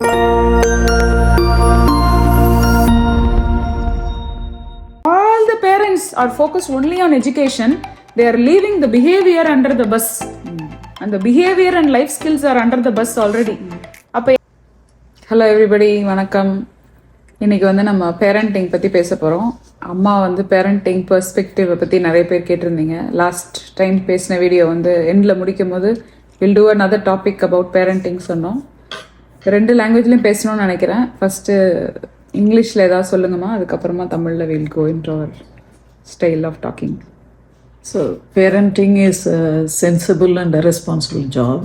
All the parents are focused only on education. They are leaving the behavior under the bus. And the behavior and life skills are under the bus already. Hello everybody, வணக்கம். இன்றைக்கி நம்ம parenting பற்றி பேச போகிறோம். அம்மா parenting பெர்ஸ்பெக்டிவை பற்றி நிறைய பேர் கேட்டிருந்தீங்க. லாஸ்ட் டைம் பேசின வீடியோ எண்டில் முடிக்கும் போது will do another topic about parenting சொன்னோம். 2 லாங்குவேஜ்லையும் பேசணும்னு நினைக்கிறேன். ஃபஸ்ட்டு இங்கிலீஷில் ஏதாவது சொல்லுங்கம்மா, அதுக்கப்புறமா தமிழில் will go into our style of talking. So, parenting is a sensible and a responsible job.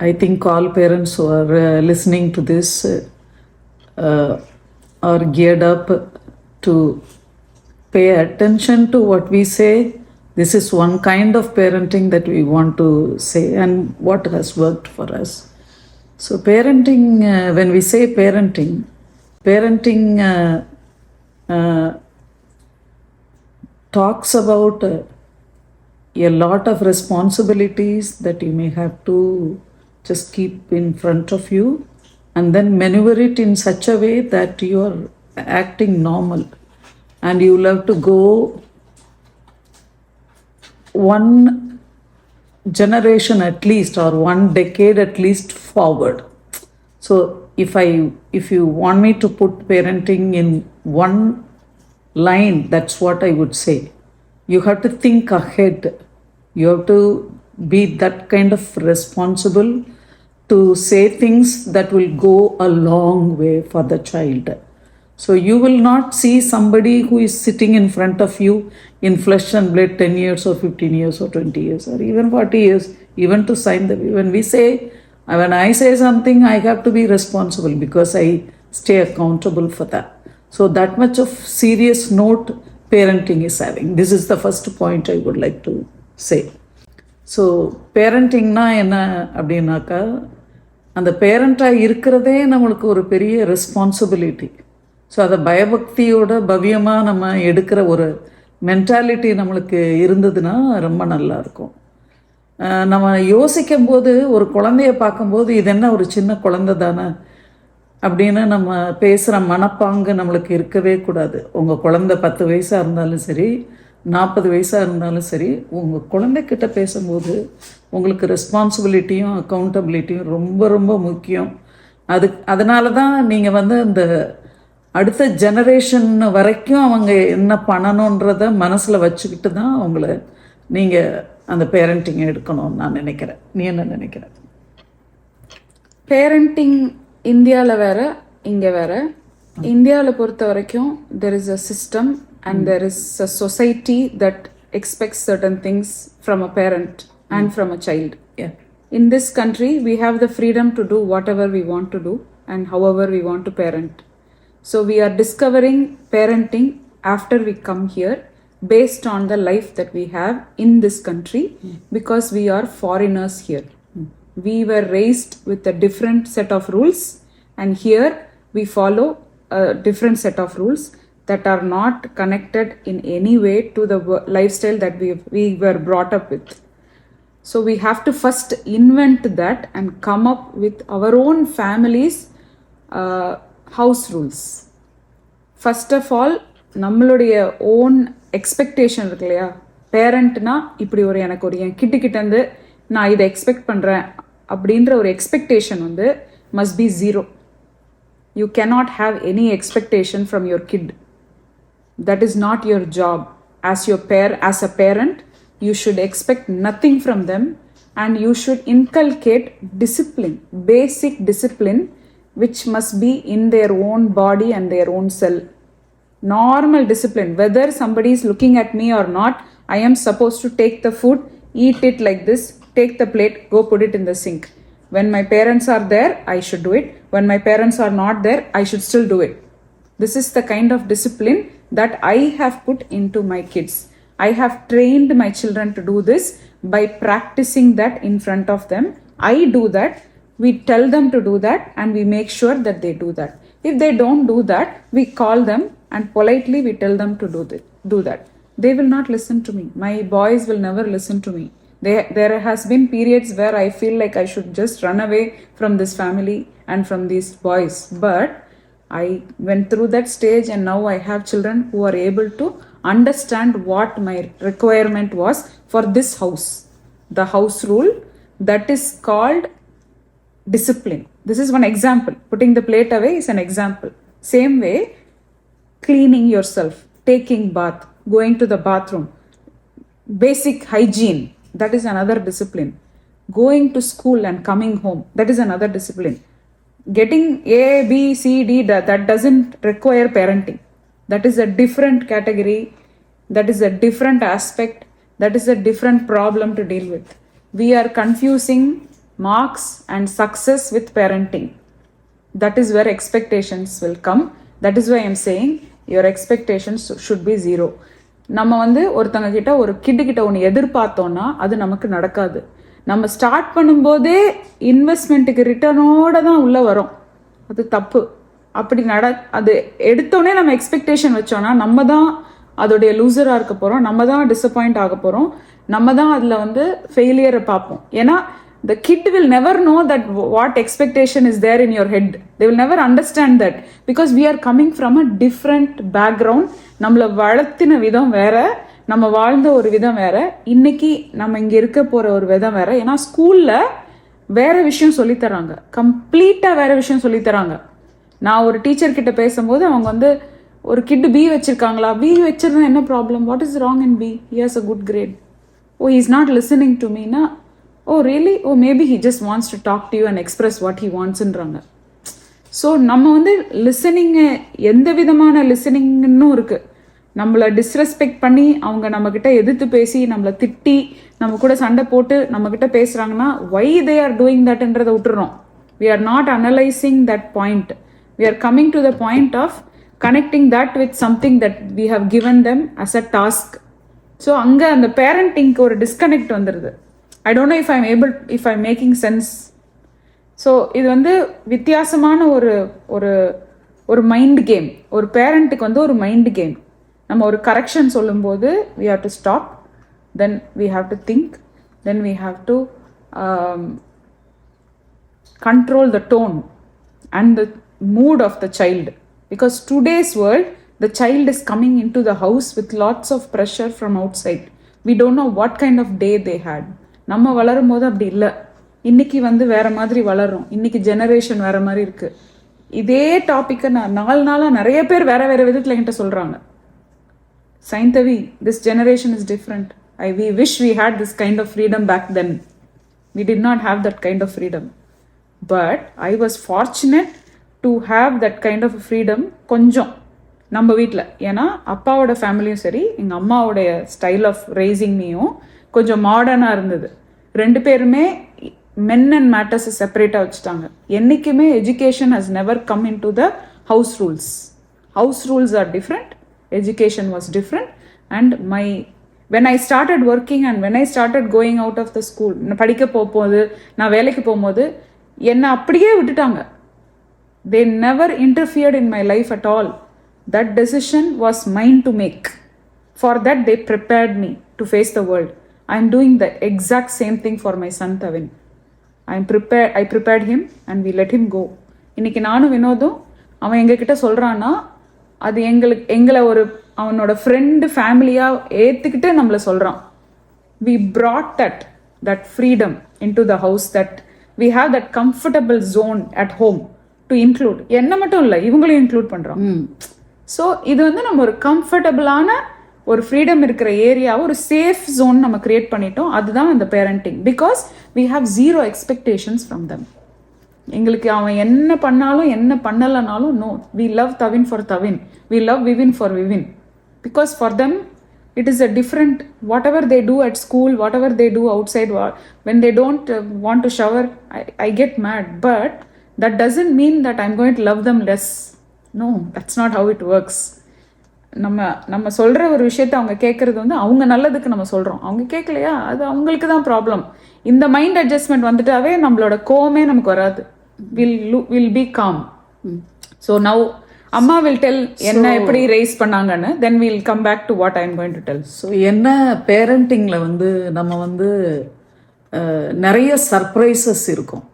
I think all parents who are listening to this are geared up to pay attention to what we say. This is one kind of parenting that we want to say and what has worked for us. So parenting, when we say parenting talks about a lot of responsibilities that you may have to just keep in front of you and then maneuver it in such a way that you are acting normal, and you will have to go one generation at least or 1 decade at least forward. So if you want me to put parenting in one line, that's what I would say. You have to think ahead. You have to be that kind of responsible to say things that will go a long way for the child. So you will not see somebody who is sitting in front of you in flesh and blood 10 years or 15 years or 20 years or even 40 years, even to Sainthavi. When I say something, I have to be responsible because I stay accountable for that. So that much of serious note parenting is having. This is the first point I would like to say. So பேரண்டிங்னா என்ன அப்படின்னாக்கா, அந்த பேரண்ட்டாக இருக்கிறதே நம்மளுக்கு ஒரு பெரிய responsibility. So அதை பயபக்தியோட பவ்யமாக நம்ம எடுக்கிற ஒரு மென்டாலிட்டி நம்மளுக்கு இருந்ததுன்னா ரொம்ப நல்லாயிருக்கும். நம்ம யோசிக்கும் போது ஒரு குழந்தைய பார்க்கும்போது இது என்ன ஒரு சின்ன குழந்தை தானே அப்படின்னு நம்ம பேசுகிற மனப்பாங்கு நம்மளுக்கு இருக்கவே கூடாது. உங்கள் குழந்தை 10 வயசாக இருந்தாலும் சரி, 40 வயசாக இருந்தாலும் சரி, உங்கள் குழந்தைக்கிட்ட பேசும்போது உங்களுக்கு ரெஸ்பான்சிபிலிட்டியும் அக்கௌண்டபிலிட்டியும் ரொம்ப ரொம்ப முக்கியம். அதனால தான் நீங்கள் இந்த அடுத்த ஜெனரேஷன் வரைக்கும் அவங்க என்ன பண்ணணுன்றத மனசில் வச்சுக்கிட்டு தான் அவங்கள நீங்கள் அந்த பேரண்டிங்கை எடுக்கணும்னு நான் நினைக்கிறேன். நீ என்ன நினைக்கிற? பேரண்டிங் இந்தியாவில் வேறு, இங்கே வேறு. இந்தியாவில் பொறுத்த வரைக்கும் there is a system and there is a society that expects certain things from a parent and from a child. Yeah. In this country, we have the freedom to do whatever we want to do and however we want to parent. So we are discovering parenting after we come here based on the life that we have in this country because we are foreigners here. We were raised with a different set of rules, and here we follow a different set of rules that are not connected in any way to the lifestyle that we were brought up with. So we have to first invent that and come up with our own family's house rules. First of all, நம்மளுடைய own expectation இருக்கு இல்லையா? பேரண்ட்னா இப்படி எனக்கு என் கிட்டேருந்து நான் இதை expect பண்ணுறேன் அப்படின்ற ஒரு expectation must be zero. You cannot have any expectation from your kid. That is not your job. As a parent, you should expect nothing from them, and you should inculcate discipline, basic discipline, which must be in their own body and their own cell. Normal discipline. Whether somebody is looking at me or not, I am supposed to take the food, eat it like this, take the plate, go put it in the sink. When my parents are there, I should do it. When my parents are not there, I should still do it. This is the kind of discipline that I have put into my kids. I have trained my children to do this by practicing that in front of them. I do that. We tell them to do that, and we make sure that they do that. If they don't do that, we call them and politely we tell them to do that. They will not listen to me. My boys will never listen to me. There has been periods where I feel like I should just run away from this family and from these boys, but I went through that stage, and now I have children who are able to understand what my requirement was for this house. The house rule, that is called discipline. This is one example. Putting the plate away is an example. Same way, cleaning yourself, taking bath, going to the bathroom, basic hygiene, that is another discipline. Going to school and coming home, that is another discipline. Getting A, B, C, D, that doesn't require parenting. That is a different category. That is a different aspect. That is a different problem to deal with. We are confusing marks and success with parenting. That is where expectations will come. That is why I am saying your expectations should be zero. நம்ம வந்து ஒருத்தங்க கிட்ட, ஒரு கிட்டு கிட்ட ஒன்று எதிர்பார்த்தோன்னா அது நமக்கு நடக்காது. நம்ம ஸ்டார்ட் பண்ணும்போதே இன்வெஸ்ட்மெண்ட்டுக்கு ரிட்டர்னோட தான் உள்ளே வரும். அது தப்பு. அப்படி அது எடுத்தோடனே நம்ம எக்ஸ்பெக்டேஷன் வச்சோன்னா நம்ம தான் அதோடைய லூசராக இருக்க போகிறோம், நம்ம தான் டிசப்பாயிண்ட் ஆக போகிறோம், நம்ம தான் அதில் வந்து ஃபெயிலியரை பார்ப்போம். ஏன்னா the kid will never know that what expectation is there in your head. They will never understand that because we are coming from a different background. நம்மளை வளர்த்தின விதம் வேற, நம்ம வாழ்ந்த ஒரு விதம் வேற, இன்னைக்கு நம்ம இங்கே இருக்க போகிற ஒரு விதம் வேற. ஏன்னா ஸ்கூலில் வேற விஷயம் சொல்லித்தராங்க, கம்ப்ளீட்டாக வேற விஷயம் சொல்லித்தராங்க. நான் ஒரு டீச்சர் கிட்ட பேசும்போது அவங்க வந்து, ஒரு கிட்டு பி வச்சிருக்காங்களா, பி வச்சிருந்தா என்ன problem, what is wrong in B, he has a good grade, oh he is not listening to Meena, oh really, oh maybe he just wants to talk to you and express what he wants ன்றாங்க. So நம்ம வந்து லிசனிங்கு எந்த விதமான லிசனிங்னும் இருக்குது. நம்மளை disrespect பண்ணி அவங்க நம்மக்கிட்ட எதிர்த்து பேசி நம்மளை திட்டி நம்ம கூட சண்டை போட்டு நம்மக்கிட்ட பேசுகிறாங்கன்னா why they are doing thatன்றதை விட்டுறோம். we are not analyzing that point. we are coming to the point of connecting that with something that we have given them as a task. So அங்கே அந்த பேரண்டிங்க்கு ஒரு டிஸ்கனெக்ட் வந்துடுது. I don't know if I'm making sense. So இது வந்து வித்தியாசமான ஒரு mind game. ஒரு பேரண்ட்டுக்கு வந்து ஒரு மைண்ட் கேம். நம்ம ஒரு கரெக்ஷன் சொல்லும்போது we have to stop, then we have to think, then we have to control the tone and the mood of the child. Because today's world, the child is coming into the house with lots of pressure from outside. We don't know what kind of day they had. நம்ம வளரும் போது அப்படி இல்லை. இன்னைக்கு வந்து வேற மாதிரி வளரும். இன்னைக்கு ஜெனரேஷன் வேற மாதிரி இருக்கு. இதே டாப்பிக்கை நான் 4 நாளாக நிறைய பேர் வேற வேற விதத்தில் என்கிட்ட சொல்றாங்க. Sainthavi, this generation is different. We wish we had this kind of freedom back then. We did not have that kind of freedom. But I was fortunate to have that kind of freedom கொஞ்சம் நம்ம வீட்டில். ஏன்னா அப்பாவோட ஃபேமிலியும் சரி, எங்கள் அம்மாவோடைய style of ரைசிங்லேயும் கொஞ்சம் மாடர்னாக இருந்தது. 2 பேருமே men and matters செப்பரேட்டாக வச்சுட்டாங்க. என்றைக்குமே education has never come in to the house rules. House rules are different, education was different. And when I started working and when I started going out of the school, நான் படிக்க போகும்போது, நான் வேலைக்கு போகும்போது என்னை அப்படியே விட்டுட்டாங்க. they never interfered in my life at all. That decision was mine to make. For that they prepared me to face the world. I am doing the exact same thing for my son Thavin. I prepared him and we let him go. இன்னைக்கு நானும் வினோதும் அவன் எங்ககிட்ட சொல்கிறான்னா அது எங்களை ஒரு அவனோட friend ஃபேமிலியாக ஏற்றுக்கிட்டு நம்மளை சொல்கிறான். we brought that freedom into the house, that we have that comfortable zone at home to include. என்ன மட்டும் இல்லை, இவங்களையும் இன்க்ளூட் பண்ணுறோம். ஸோ இது வந்து நம்ம ஒரு கம்ஃபர்டபுளான ஒரு ஃப்ரீடம் இருக்கிற ஏரியாவை, ஒரு சேஃப் ஜோன் நம்ம கிரியேட் பண்ணிட்டோம். அதுதான் அந்த parenting. Because we have zero expectations from them. எங்களுக்கு அவன் என்ன பண்ணாலும் என்ன பண்ணலைனாலும் no, we love Thavin for Thavin, we love Vivin for Vivin. Because for them it is a different, whatever they do at school, whatever they do outside, when they don't want to shower, I get mad. But that doesn't mean that I'm going to love them less. No, that's not how it works. நம்ம சொல்கிற ஒரு விஷயத்தை அவங்க கேட்குறது வந்து அவங்க நல்லதுக்கு நம்ம சொல்கிறோம். அவங்க கேட்கலையா, அது அவங்களுக்கு தான் ப்ராப்ளம். இந்த மைண்ட் அட்ஜஸ்ட்மெண்ட் வந்துட்டாவே நம்மளோட கோவமே நமக்கு வராது. Will be com. So now Amma will tell என்ன எப்படி raise பண்ணாங்கன்னு, then we'll come back to what I'm going to tell. So என்ன பேரண்டிங்கில் நம்ம நிறைய சர்ப்ரைசஸ் இருக்கும்.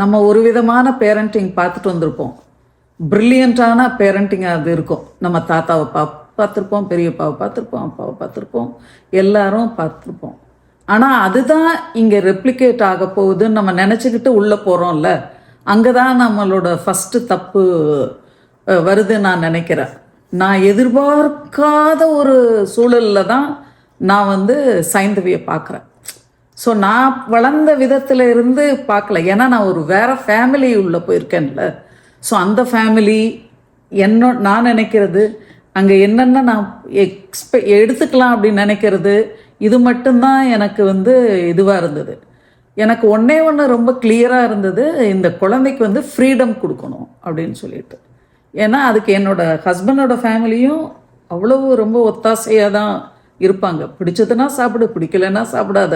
நம்ம ஒரு விதமான பேரண்டிங் பார்த்துட்டு வந்திருப்போம். ப்ரில்லியண்ட்டான பேரண்டிங்காக அது இருக்கும். நம்ம தாத்தாவை பார்த்துருப்போம், பெரியப்பாவை பார்த்துருப்போம், அப்பாவை பார்த்துருப்போம், எல்லாரும் பார்த்துருப்போம். ஆனால் அதுதான் இங்கே ரெப்ளிகேட் ஆக போகுதுன்னு நம்ம நினச்சிக்கிட்டு உள்ளே போகிறோம்ல, அங்கே தான் நம்மளோட ஃபஸ்ட்டு தப்பு வருதுன்னு நான் நினைக்கிறேன். நான் எதிர்பார்க்காத ஒரு சூழலில் தான் நான் சைந்தவியை பார்க்குறேன். ஸோ நான் வளர்ந்த விதத்தில் இருந்து பார்க்கல, ஏன்னா நான் ஒரு வேறு ஃபேமிலி உள்ளே போயிருக்கேன்ல. ஸோ அந்த ஃபேமிலி நான் நினைக்கிறது அங்கே என்னென்ன நான் எடுத்துக்கலாம் அப்படின்னு நினைக்கிறது, இது மட்டும்தான் எனக்கு இதுவாக இருந்தது. எனக்கு ஒன்று ரொம்ப கிளியராக இருந்தது, இந்த குழந்தைக்கு ஃப்ரீடம் கொடுக்கணும் அப்படின்னு சொல்லிட்டு. ஏன்னா அதுக்கு என்னோடய ஹஸ்பண்டோட ஃபேமிலியும் அவ்வளவு ரொம்ப ஒத்தாசையாக தான் இருப்பாங்க. பிடிச்சதுன்னா சாப்பிடு, பிடிக்கலைன்னா சாப்பிடாத,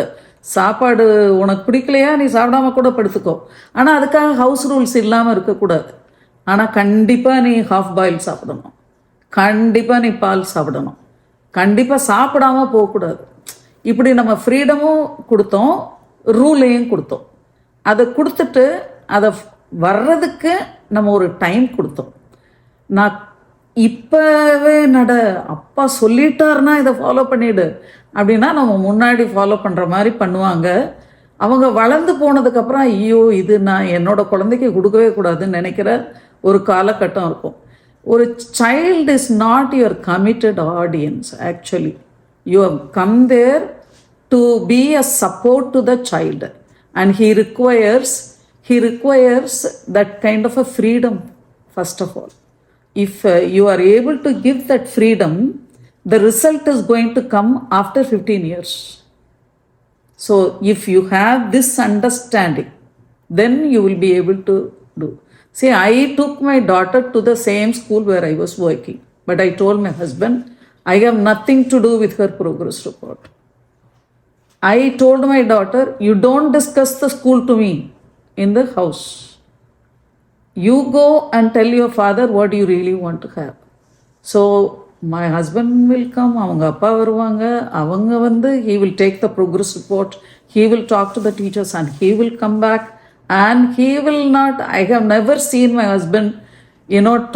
சாப்பாடு உனக்கு பிடிக்கலையா நீ சாப்பிடாம கூட படுத்துக்கோ, ஆனால் அதுக்காக ஹவுஸ் ரூல்ஸ் இல்லாமல் இருக்கக்கூடாது. ஆனால் கண்டிப்பாக நீ ஹாஃப் பாயில் சாப்பிடணும், கண்டிப்பாக நீ பால் சாப்பிடணும், கண்டிப்பாக சாப்பிடாம போகக்கூடாது. இப்படி நம்ம ஃப்ரீடமும் கொடுத்தோம், ரூலையும் கொடுத்தோம். அதை கொடுத்துட்டு அதை வர்றதுக்கு நம்ம ஒரு டைம் கொடுத்தோம். நான் இப்போவே அப்பா சொல்லிட்டாருன்னா இதை ஃபாலோ பண்ணிவிடு அப்படின்னா நம்ம முன்னாடி ஃபாலோ பண்ணுற மாதிரி பண்ணுவாங்க. அவங்க வளர்ந்து போனதுக்கப்புறம் ஐயோ இது நான் என்னோட குழந்தைக்கு கொடுக்கவே கூடாதுன்னு நினைக்கிற ஒரு காலகட்டம் இருக்கும். ஒரு child is not your committed audience. Actually you have come there to be a support to the child and he requires that kind of a freedom first of all. If you are able to give that freedom, the result is going to come after 15 years. So if you have this understanding, then you will be able to do. See, I took my daughter to the same school where I was working, but I told my husband, I have nothing to do with her progress report. I told my daughter, you don't discuss the school to me in the house. You go and tell your father what you really want to have. So my husband will come, அவங்க அப்பா வருவாங்க, அவங்க he will take the progress report, he will talk to the teachers and he will come back and he will not, I have never seen my husband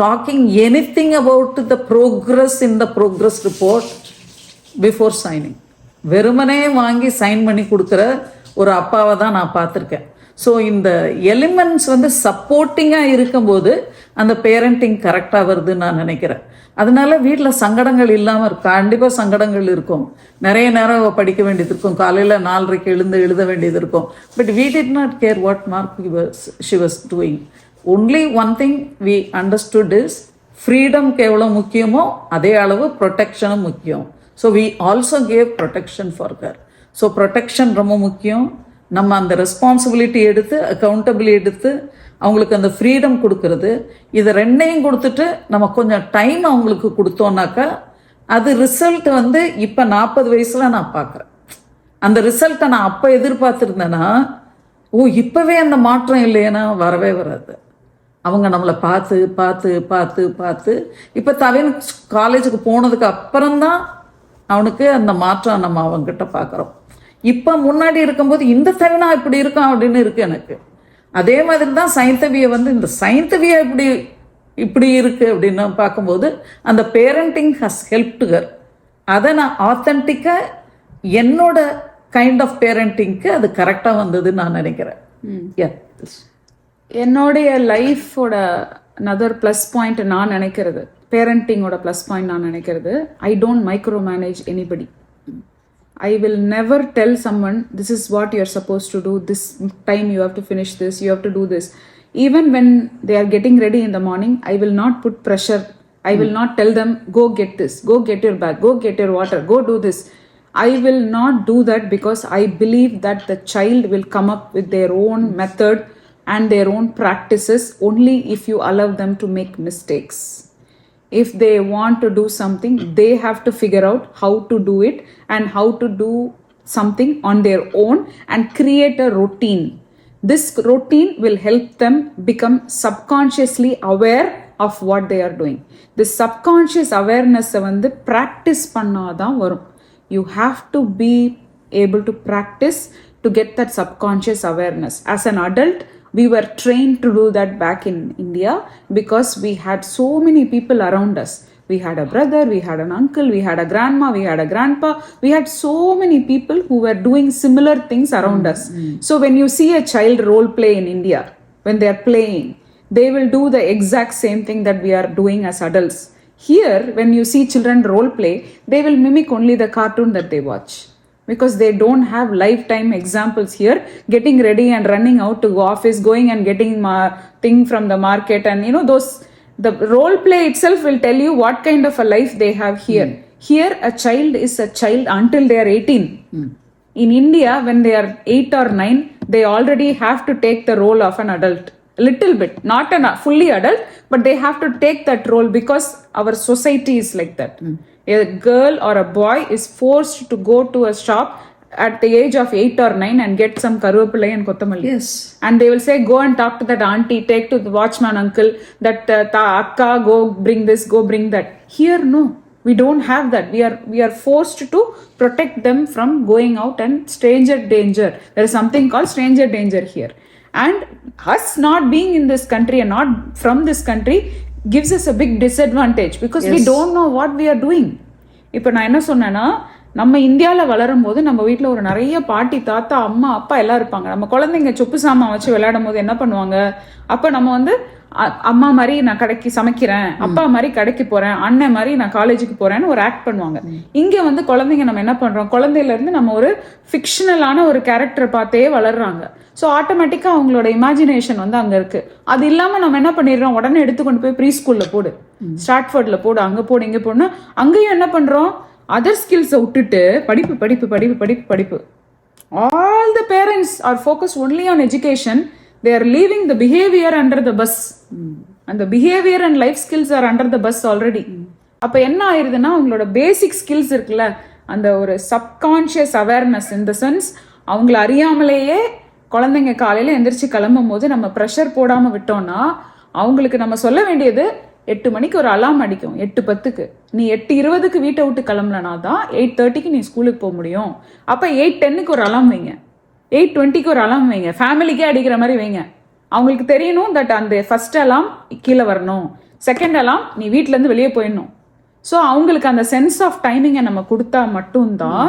talking anything about the progress in the progress report before signing. வெறுமனே வாங்கி sign பண்ணி கொடுக்குற ஒரு அப்பாவை தான் நான் பார்த்துருக்கேன். So இந்த எலிமெண்ட்ஸ் சப்போர்ட்டிங்காக இருக்கும்போது அந்த பேரண்டிங் கரெக்டாக வருதுன்னு நான் நினைக்கிறேன். அதனால வீட்டில் சங்கடங்கள் இல்லாமல் கண்டிப்பாக சங்கடங்கள் இருக்கும். நிறைய நேரம் படிக்க வேண்டியது இருக்கும், காலையில் 4:30 எழுத வேண்டியது இருக்கும். But we did not care what mark she was doing. Only one thing we understood is ஃப்ரீடம்க்கு எவ்வளோ முக்கியமோ அதே அளவு ப்ரொடெக்ஷனும் முக்கியம். So we also gave protection for her. So protection ரொம்ப முக்கியம். நம்ம அந்த ரெஸ்பான்சிபிலிட்டி எடுத்து அக்கௌண்டபிலிட்டி எடுத்து அவங்களுக்கு அந்த ஃப்ரீடம் கொடுக்கறது, இது ரெண்டையும் கொடுத்துட்டு நம்ம கொஞ்சம் டைம் அவங்களுக்கு கொடுத்தோன்னாக்கா அது ரிசல்ட் இப்போ 40 வயசில் நான் பார்க்குறேன். அந்த ரிசல்ட்டை நான் அப்போ எதிர்பார்த்துருந்தேன்னா இப்போவே அந்த மாற்றம் இல்லைன்னா வரவே வராது. அவங்க நம்மளை பார்த்து பார்த்து பார்த்து பார்த்து இப்போ தவிர காலேஜுக்கு போனதுக்கு அப்புறம்தான் அவனுக்கு அந்த மாற்றம் நம்ம அவங்ககிட்ட பார்க்குறோம். இப்போ முன்னாடி இருக்கும்போது இந்த தவினா இப்படி இருக்கான் அப்படின்னு இருக்கு எனக்கு. அதே மாதிரி தான் சைந்தவியை இந்த சைந்தவியை இப்படி இருக்கு அப்படின்னு பார்க்கும்போது அந்த பேரண்டிங் ஹஸ் ஹெல்ப்டு ஹர். அதை நான் ஆத்தென்டிக்காக என்னோட கைண்ட் ஆஃப் பேரண்டிங்க்கு அது கரெக்டாக வந்ததுன்னு நான் நினைக்கிறேன். என்னுடைய லைஃபோட another ப்ளஸ் பாயிண்ட் நான் நினைக்கிறது, பேரண்டிங்கோட ப்ளஸ் பாயிண்ட் நான் நினைக்கிறது, I don't micro manage anybody. I will never tell someone this is what you are supposed to do, this time you have to finish this, you have to do this. Even when they are getting ready in the morning, I will not put pressure. I will not tell them go get this, go get your bag, go get your water, go do this. I will not do that because I believe that the child will come up with their own method and their own practices only if you allow them to make mistakes. If they want to do something, they have to figure out how to do it and how to do something on their own and create a routine. This routine will help them become subconsciously aware of what they are doing. The subconscious awareness வந்து practice பண்ணாதான் வரும். You have to be able to practice to get that subconscious awareness. As an adult, we were trained to do that back in India because we had so many people around us. We had a brother, we had an uncle, we had a grandma, we had a grandpa. We had so many people who were doing similar things around us. So when you see a child role play in India, when they are playing, they will do the exact same thing that we are doing as adults. Here, when you see children role play, they will mimic only the cartoon that they watch. Because they don't have lifetime examples here, getting ready and running out to office, going and getting thing from the market, and those, the role play itself will tell you what kind of a life they have here. Here a child is a child until they are 18. In India, when they are 8 or 9, they already have to take the role of an adult, a little bit, not a fully adult, but they have to take that role because our society is like that. A girl or a boy is forced to go to a shop at the age of 8 or 9 and get some karupalai and kottamalli. Yes. And they will say, go and talk to that auntie, take to the watchman uncle, that akka, go bring this, go bring that. Here, no. We don't have that. We are forced to protect them from going out and stranger danger. There is something called stranger danger here. And us not being in this country and not from this country gives us a big disadvantage because we don't know what we are doing. இப்போ நான் என்ன சொன்னேன்னா, நம்ம இந்தியாவில் வளரும் போது நம்ம வீட்டில் ஒரு நிறைய பாட்டி, தாத்தா, அம்மா, அப்பா எல்லாம் இருப்பாங்க. நம்ம குழந்தைங்க சொப்பு சாமான் வச்சு விளையாடும் போது என்ன பண்ணுவாங்க, அப்போ நம்ம வந்து அம்மா மாதிரி நான் கடைக்கு சமைக்கிறேன், அப்பா மாதிரி கடைக்கு போறேன், அண்ணன் மாதிரி நான் காலேஜுக்கு போறேன்னு ஒரு ஆக்ட் பண்ணுவாங்க. இங்க வந்து குழந்தைங்க நம்ம என்ன பண்றோம், குழந்தையில இருந்து நம்ம ஒரு ஃபிக்ஷனலான ஒரு கேரக்டரை பார்த்தே வளர்றாங்க. ஸோ ஆட்டோமேட்டிக்கா அவங்களோட இமேஜினேஷன் வந்து அங்க இருக்கு. அது இல்லாம நம்ம என்ன பண்ணிடுறோம், உடனே எடுத்துக்கொண்டு போய் ப்ரீ ஸ்கூல்ல போடு, ஸ்டாட்ஃபோர்ட்ல போடு, அங்க போடு, இங்க போடுனா அங்கேயும் என்ன பண்றோம், அதர் ஸ்கில்ஸை விட்டுட்டு படிப்பு படிப்பு படிப்பு படிப்பு படிப்பு. All the parents are focused only on education. They are leaving the behavior under the bus. And the behavior and life skills are under the bus already. அப்போ என்ன ஆயிருதுன்னா, அவங்களோட பேசிக் ஸ்கில்ஸ் இருக்குல்ல, அந்த ஒரு subconscious awareness, in the sense அவங்கள அறியாமலேயே குழந்தைங்க காலையில் எந்திரிச்சு கிளம்பும் போது நம்ம ப்ரெஷர் போடாமல் விட்டோம்னா, அவங்களுக்கு நம்ம சொல்ல வேண்டியது 8 மணிக்கு ஒரு அலாம் அடிக்கும், 8:10க்கு. நீ 8:20க்கு வீட்டை விட்டு கிளம்பலனா தான் 8:30க்கு நீ ஸ்கூலுக்கு போக முடியும். அப்போ 8:10க்கு ஒரு அலாம் வைங்க, 8:20க்கு ஒரு அலாம் வைங்க, ஃபேமிலிக்கே அடிக்கிற மாதிரி வைங்க. அவங்களுக்கு தெரியணும் தட் அந்த ஃபர்ஸ்ட் அலாம் கீழே வரணும், செகண்ட் அலாம் நீ வீட்டிலேருந்து வெளியே போயிடணும். ஸோ அவங்களுக்கு அந்த சென்ஸ் ஆஃப் டைமிங்கை நம்ம கொடுத்தா மட்டும்தான்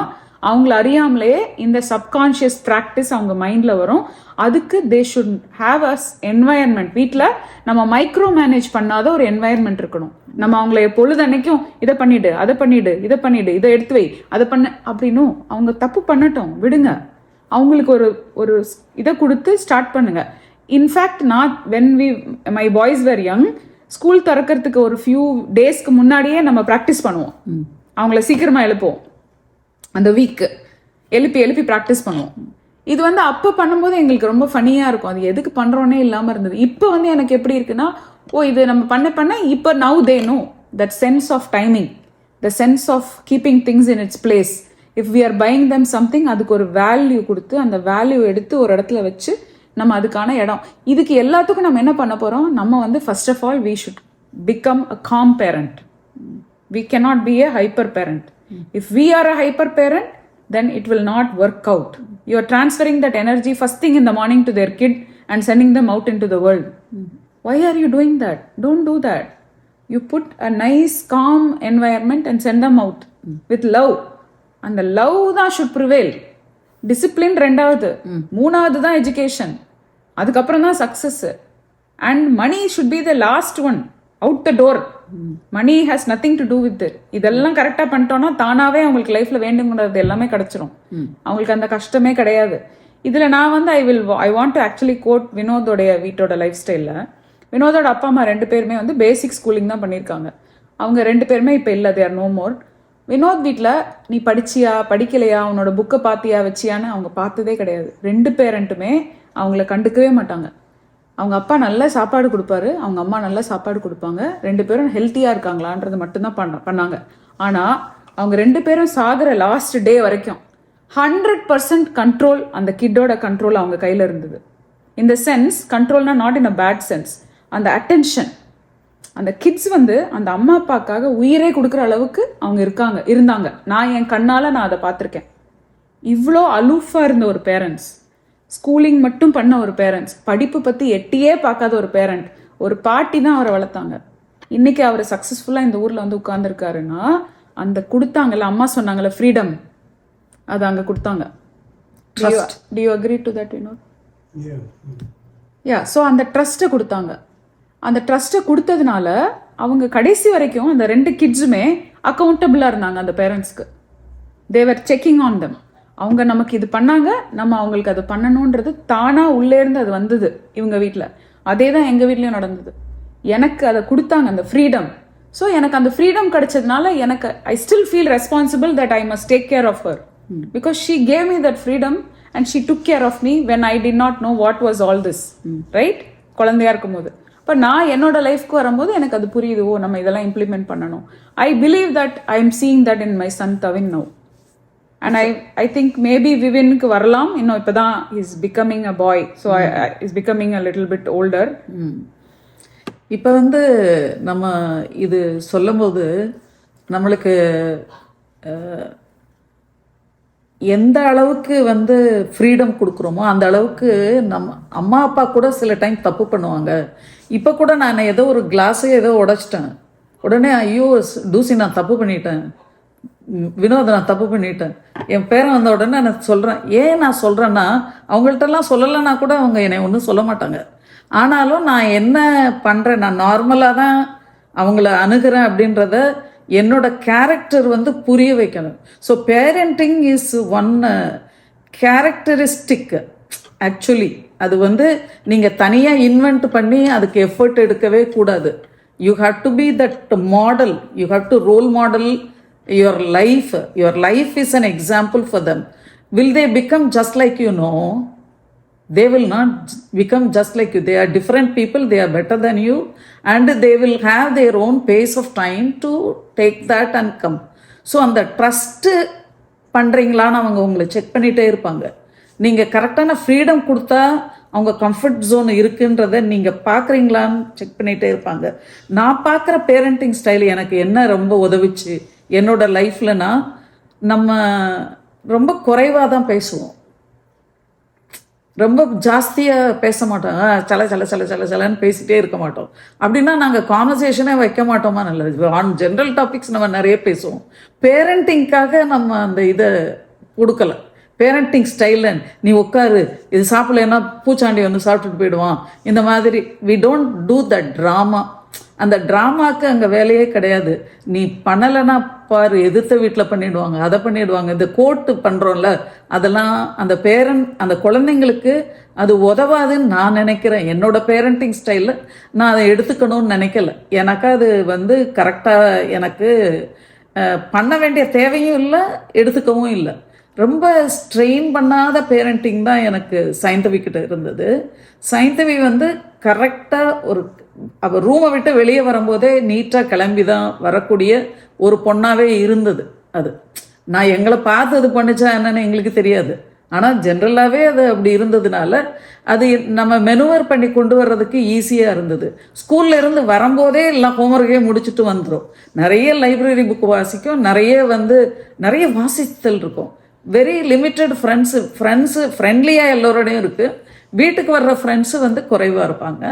அவங்கள அறியாமலே இந்த சப்கான்ஷியஸ் ப்ராக்டிஸ் அவங்க மைண்டில் வரும். அதுக்கு they should have as environment. வீட்டில் நம்ம மைக்ரோ மேனேஜ் பண்ணாத ஒரு என்வாயர்மெண்ட் இருக்கணும். நம்ம அவங்கள பொழுதன்னைக்கும் இதை பண்ணிடு, அதை பண்ணிடு, இதை பண்ணிடு, இதை எடுத்து வை, அதை பண்ண அப்படின்னு அவங்க தப்பு பண்ணட்டும், விடுங்க. அவங்களுக்கு ஒரு இதை கொடுத்து ஸ்டார்ட் பண்ணுங்க. இன்ஃபேக்ட் நான் my boys were young, school திறக்கிறதுக்கு ஒரு ஃபியூ டேஸ்க்கு முன்னாடியே நம்ம ப்ராக்டிஸ் பண்ணுவோம். அவங்கள சீக்கிரமாக எழுப்புவோம், அந்த வீக்கு எழுப்பி ப்ராக்டிஸ் பண்ணுவோம். இது வந்து அப்போ பண்ணும்போது எங்களுக்கு ரொம்ப ஃபனியாக இருக்கும். அது எதுக்கு பண்ணுறோன்னே இல்லாமல் இருந்தது. இப்போ வந்து எனக்கு எப்படி இருக்குன்னா, இது நம்ம பண்ண இப்போ now they know that sense of timing, the sense of keeping things in its place. If we are buying them something, அதுக்கு ஒரு வேல்யூ கொடுத்து அந்த வேல்யூ எடுத்து ஒரு இடத்துல வச்சு நம்ம அதுக்கான இடம். இதுக்கு எல்லாத்துக்கும் நம்ம என்ன பண்ண போகிறோம், நம்ம வந்து first of all we should become a calm parent. We cannot be a hyper parent. If we are a hyper parent, then it will not work out. You are transferring that energy first thing in the morning to their kid and sending them out into the world. Why are you doing that? Don't do that. You put a nice calm environment and send them out with love. And the love தான் should prevail. Discipline ரெண்டாவது, மூணாவது தான் education, அதுக்கப்புறம் தான் success. And money should be the last one out the door. Money has nothing to do with it. இதெல்லாம் கரெக்டாக பண்ணிட்டோம்னா தானாகவே அவங்களுக்கு லைஃப்பில் வேண்டுங்கிறது எல்லாமே கிடைச்சிரும். அவங்களுக்கு அந்த கஷ்டமே கிடையாது. இதில் நான் வந்து I want to actually quote வினோதோடைய வீட்டோட லைஃப் ஸ்டைலில். வினோதோட அப்பா அம்மா 2 பேருமே வந்து பேசிக் ஸ்கூலிங் தான் பண்ணியிருக்காங்க. அவங்க 2 பேருமே இப்போ இல்லை, தேர் நோ மோர். வினோத் வீட்டில் நீ படிச்சியா படிக்கலையா, உன்னோட புக்கை பார்த்தியா வச்சியான்னு அவங்க பார்த்ததே கிடையாது. 2 பேரண்ட்டுமே அவங்கள கண்டுக்கவே மாட்டாங்க. அவங்க அப்பா நல்ல சாப்பாடு கொடுப்பாரு, அவங்க அம்மா நல்ல சாப்பாடு கொடுப்பாங்க. 2 பேரும் ஹெல்த்தியாக இருக்காங்களான்றது மட்டும்தான் பண்ணாங்க. ஆனால் அவங்க 2 பேரும் சாகிற லாஸ்ட் டே வரைக்கும் 100% கண்ட்ரோல், அந்த கிட்டோட கண்ட்ரோல் அவங்க கையில் இருந்தது. இந்த சென்ஸ் கண்ட்ரோல்னா not in a bad sense, அந்த அட்டென்ஷன் அந்த கிட்ஸ் வந்து அந்த அம்மா அப்பாக்காக உயிரே கொடுக்குற அளவுக்கு அவங்க இருந்தாங்க. நான் என் கண்ணால் நான் அதை பார்த்துருக்கேன். இவ்வளோ அலூஃபாக இருந்த ஒரு பேரண்ட்ஸ், ஸ்கூலிங் மட்டும் பண்ண ஒரு பேரண்ட்ஸ், படிப்பு பற்றி எட்டியே பார்க்காத ஒரு பேரண்ட், ஒரு பாட்டி தான் அவரை வளர்த்தாங்க. இன்னைக்கு அவர் சக்ஸஸ்ஃபுல்லாக இந்த ஊரில் வந்து உட்கார்ந்துருக்காருன்னா அந்த கொடுத்தாங்கல்ல, அம்மா சொன்னாங்கல்ல ஃப்ரீடம், அது அங்கே கொடுத்தாங்க. Do you agree to that, Vinod? So அந்த ட்ரஸ்ட்டை கொடுத்தாங்க. அந்த ட்ரஸ்ட்டை கொடுத்ததுனால அவங்க கடைசி வரைக்கும் அந்த 2 கிட்ஸுமே அக்கௌண்டபிளாக இருந்தாங்க அந்த பேரண்ட்ஸ்க்கு. தேவர் செக்கிங் ஆன் தம். அவங்க நமக்கு இது பண்ணாங்க, நம்ம அவங்களுக்கு அது பண்ணணுன்றது தானாக உள்ளேருந்து அது வந்தது இவங்க வீட்டில். அதே தான் எங்கள் வீட்லேயும் நடந்தது. எனக்கு அதை கொடுத்தாங்க அந்த ஃப்ரீடம். ஸோ எனக்கு அந்த ஃப்ரீடம் கிடைச்சதுனால எனக்கு I still feel responsible that I must take care of her because she gave me that freedom and she took care of me when I did not know what was all this, right? குழந்தையா இருக்கும்போது. இப்போ நான் என்னோட லைஃப்க்கு வரும்போது எனக்கு அது புரியுது, ஓ நம்ம இதெல்லாம் இம்ப்ளிமெண்ட் பண்ணணும். I believe that I am seeing that in my son Thavin now. And I think maybe விவினுக்கு வரலாம், இன்னும் இப்போ தான் is becoming a boy, so is becoming a little bit older. இப்போ வந்து நம்ம இது சொல்லும்போது நம்மளுக்கு எந்த அளவுக்கு வந்து ஃப்ரீடம் கொடுக்குறோமோ அந்த அளவுக்கு நம்ம அம்மா அப்பா கூட சில டைம் தப்பு பண்ணுவாங்க. இப்போ கூட நான் ஏதோ ஒரு கிளாஸே ஏதோ உடைச்சிட்டேன், உடனே ஐயோ டூசி நான் தப்பு பண்ணிட்டேன், வினோத் நான் தப்பு பண்ணிட்டேன், என் பேரன் வந்த உடனே நான் சொல்கிறேன். ஏன் நான் சொல்கிறேன்னா அவங்கள்ட்டெல்லாம் சொல்லலைன்னா கூட அவங்க என்னை ஒன்றும் சொல்ல மாட்டாங்க. ஆனாலும் நான் என்ன பண்ணுறேன், நான் நார்மலாக தான் அவங்கள அணுகிறேன் அப்படின்றத என்னோட கேரக்டர் வந்து புரிய வைக்கணும். So parenting is one characteristic. Actually அது வந்து நீங்கள் தனியாக இன்வென்ட் பண்ணி அதுக்கு எஃபர்ட் எடுக்கவே கூடாது. You have to be that model, you have to role model your life is an example for them. Will they become just like you? No, they will not become just like you. They are different people, they are better than you, and they will have their own pace of time to take that and come. So அந்த trust பண்ணுறீங்களான்னு அவங்க உங்களை check பண்ணிகிட்டே இருப்பாங்க. நீங்கள் கரெக்டான freedom கொடுத்தா அவங்க comfort zone இருக்குன்றதை நீங்கள் பார்க்குறீங்களான்னு செக் பண்ணிகிட்டே இருப்பாங்க. நான் பார்க்குற பேரண்டிங் ஸ்டைல் எனக்கு என்ன ரொம்ப உதவிச்சு என்னோட லைஃப்லனா, நம்ம ரொம்ப குறைவாக தான் பேசுவோம், ரொம்ப ஜாஸ்தியாக பேச மாட்டோம். சலன்னு பேசிகிட்டே இருக்க மாட்டோம். அப்படின்னா நாங்கள் கான்வர்சேஷனே வைக்க மாட்டோமா? நல்லது. ஆன் ஜென்ரல் டாபிக்ஸ் நம்ம நிறைய பேசுவோம். பேரண்டிங்காக நம்ம அந்த இதை கொடுக்கல. பேரண்டிங் ஸ்டைலில் நீ உட்காரு, இது சாப்பிடலன்னா பூச்சாண்டி வந்து சாப்பிட்டுட்டு போயிடுவான், இந்த மாதிரி we don't do the drama. அந்த ட்ராமாவுக்கு அங்கே வேலையே கிடையாது. நீ பண்ணலைன்னா பாரு, எதிர்த்த வீட்டில் பண்ணிடுவாங்க, அதை பண்ணிடுவாங்க. இந்த கோர்ட்டு பண்ணுறோம்ல, அதெல்லாம் அந்த அந்த குழந்தைங்களுக்கு அது உதவாதுன்னு நான் நினைக்கிறேன். என்னோட பேரண்டிங் ஸ்டைலில் நான் அதை எடுத்துக்கணும்னு நினைக்கல. எனக்கு அது வந்து கரெக்டாக எனக்கு பண்ண வேண்டிய தேவையும் இல்லை, எடுத்துக்கவும் இல்லை. ரொம்ப ஸ்ட்ரெயின் பண்ணாத பேரண்டிங் தான் எனக்கு சைந்தவி கிட்ட இருந்தது. சைந்தவி வந்து கரெக்டாக அவள் ரூமை விட்டு வெளியே வரும்போதே நீட்டாக கிளம்பி தான் வரக்கூடிய ஒரு பொண்ணாகவே இருந்தது. அது நான் எங்களை பார்த்து அது பண்ணிச்சா என்னன்னு எங்களுக்கு தெரியாது. ஆனால் ஜென்ரலாகவே அது அப்படி இருந்ததுனால அது நம்ம மெனுவர் பண்ணி கொண்டு வர்றதுக்கு ஈஸியாக இருந்தது. ஸ்கூல்ல இருந்து வரும்போதே எல்லாம் ஹோம்ஒர்க்கே முடிச்சுட்டு வந்துடும். நிறைய லைப்ரரி புக் வாசிக்கும், நிறைய வாசித்தல் இருக்கும். வெரி லிமிட்டட் ஃப்ரெண்ட்லியாக எல்லோரோடையும் இருக்குது. வீட்டுக்கு வர்ற ஃப்ரெண்ட்ஸு வந்து குறைவாக இருப்பாங்க.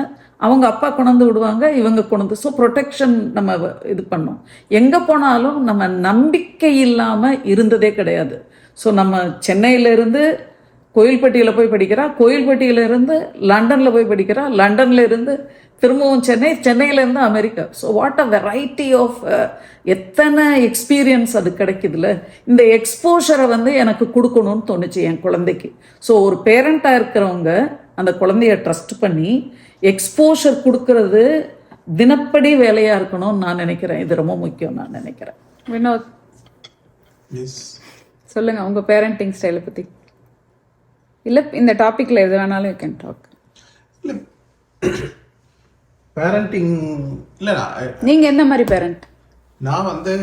அவங்க அப்பா கொண்டு விடுவாங்க, இவங்க கொண்டு. ஸோ ப்ரொடெக்ஷன் நம்ம இது பண்ணோம். எங்கே போனாலும் நம்ம நம்பிக்கை இல்லாமல் இருந்ததே கிடையாது. ஸோ நம்ம சென்னையிலேருந்து கோயில்பட்டியில் போய் படிக்கிறா, கோயில்பட்டியிலேருந்து லண்டனில் போய் படிக்கிறா, லண்டனில் இருந்து திரும்பவும் சென்னையிலேருந்து America. So what a variety of எத்தனை எக்ஸ்பீரியன்ஸ் அது கிடைக்குதுல்ல. இந்த எக்ஸ்போஷரை வந்து எனக்கு கொடுக்கணும்னு தோணுச்சு என் குழந்தைக்கு. ஸோ ஒரு பேரண்ட்டாக இருக்கிறவங்க அந்த குழந்தைய ட்ரஸ்ட் பண்ணி எக்ஸ்போஷர் கொடுக்கறது தினப்படி வேலையாக இருக்கணும்னு நான் நினைக்கிறேன். இது ரொம்ப முக்கியம் நான் நினைக்கிறேன். வினோத், சொல்லுங்க உங்க பேரண்டிங் ஸ்டைலை பற்றி. இல்லை இந்த டாப்பிக்கில் எது வேணாலும் யூ கேன் டாக். இல்லை பேரண்டிங் இல்லைண்ணா, நீங்கள் எந்த மாதிரி பேரண்ட்? நான் வந்து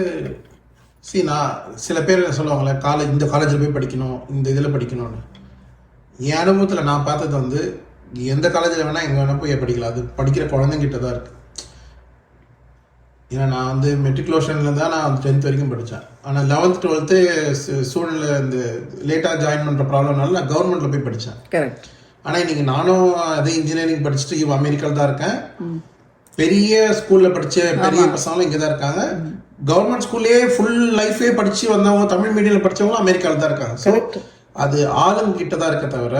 நான் சில பேர் சொல்லுவாங்களே இந்த காலேஜில் போய் படிக்கணும், இந்த இதில் படிக்கணும்னு. என் அனுபவத்தில் நான் பார்த்தது வந்து எந்த காலேஜில் வேணால் எங்கே வேணால் போய் படிக்கலாம். அது படிக்கிற குழந்தைங்கிட்ட தான் இருக்குது. ஏன்னா நான் வந்து மெட்ரிகுலேஷனில் தான் நான் 10th வரைக்கும் படித்தேன். ஆனால் 11th 12th சூழ்நிலை இந்த லேட்டாக ஜாயின் பண்ணுற ப்ராப்ளம்னால நான் கவர்மெண்ட்டில் போய் படித்தேன். கரெக்ட். ஆனால் இன்றைக்கி நானும் அதே இன்ஜினியரிங் படிச்சுட்டு அமெரிக்காவில் தான் இருக்கேன். பெரிய ஸ்கூலில் படித்த பெரிய பசங்களும் இங்கே தான் இருக்காங்க. கவர்மெண்ட் ஸ்கூல்லேயே ஃபுல் லைஃபே படித்து வந்தவங்க, தமிழ் மீடியமில் படித்தவங்களும் அமெரிக்காவில் தான் இருக்காங்க. ஸோ அது ஆளுங்க கிட்ட தான் இருக்க தவிர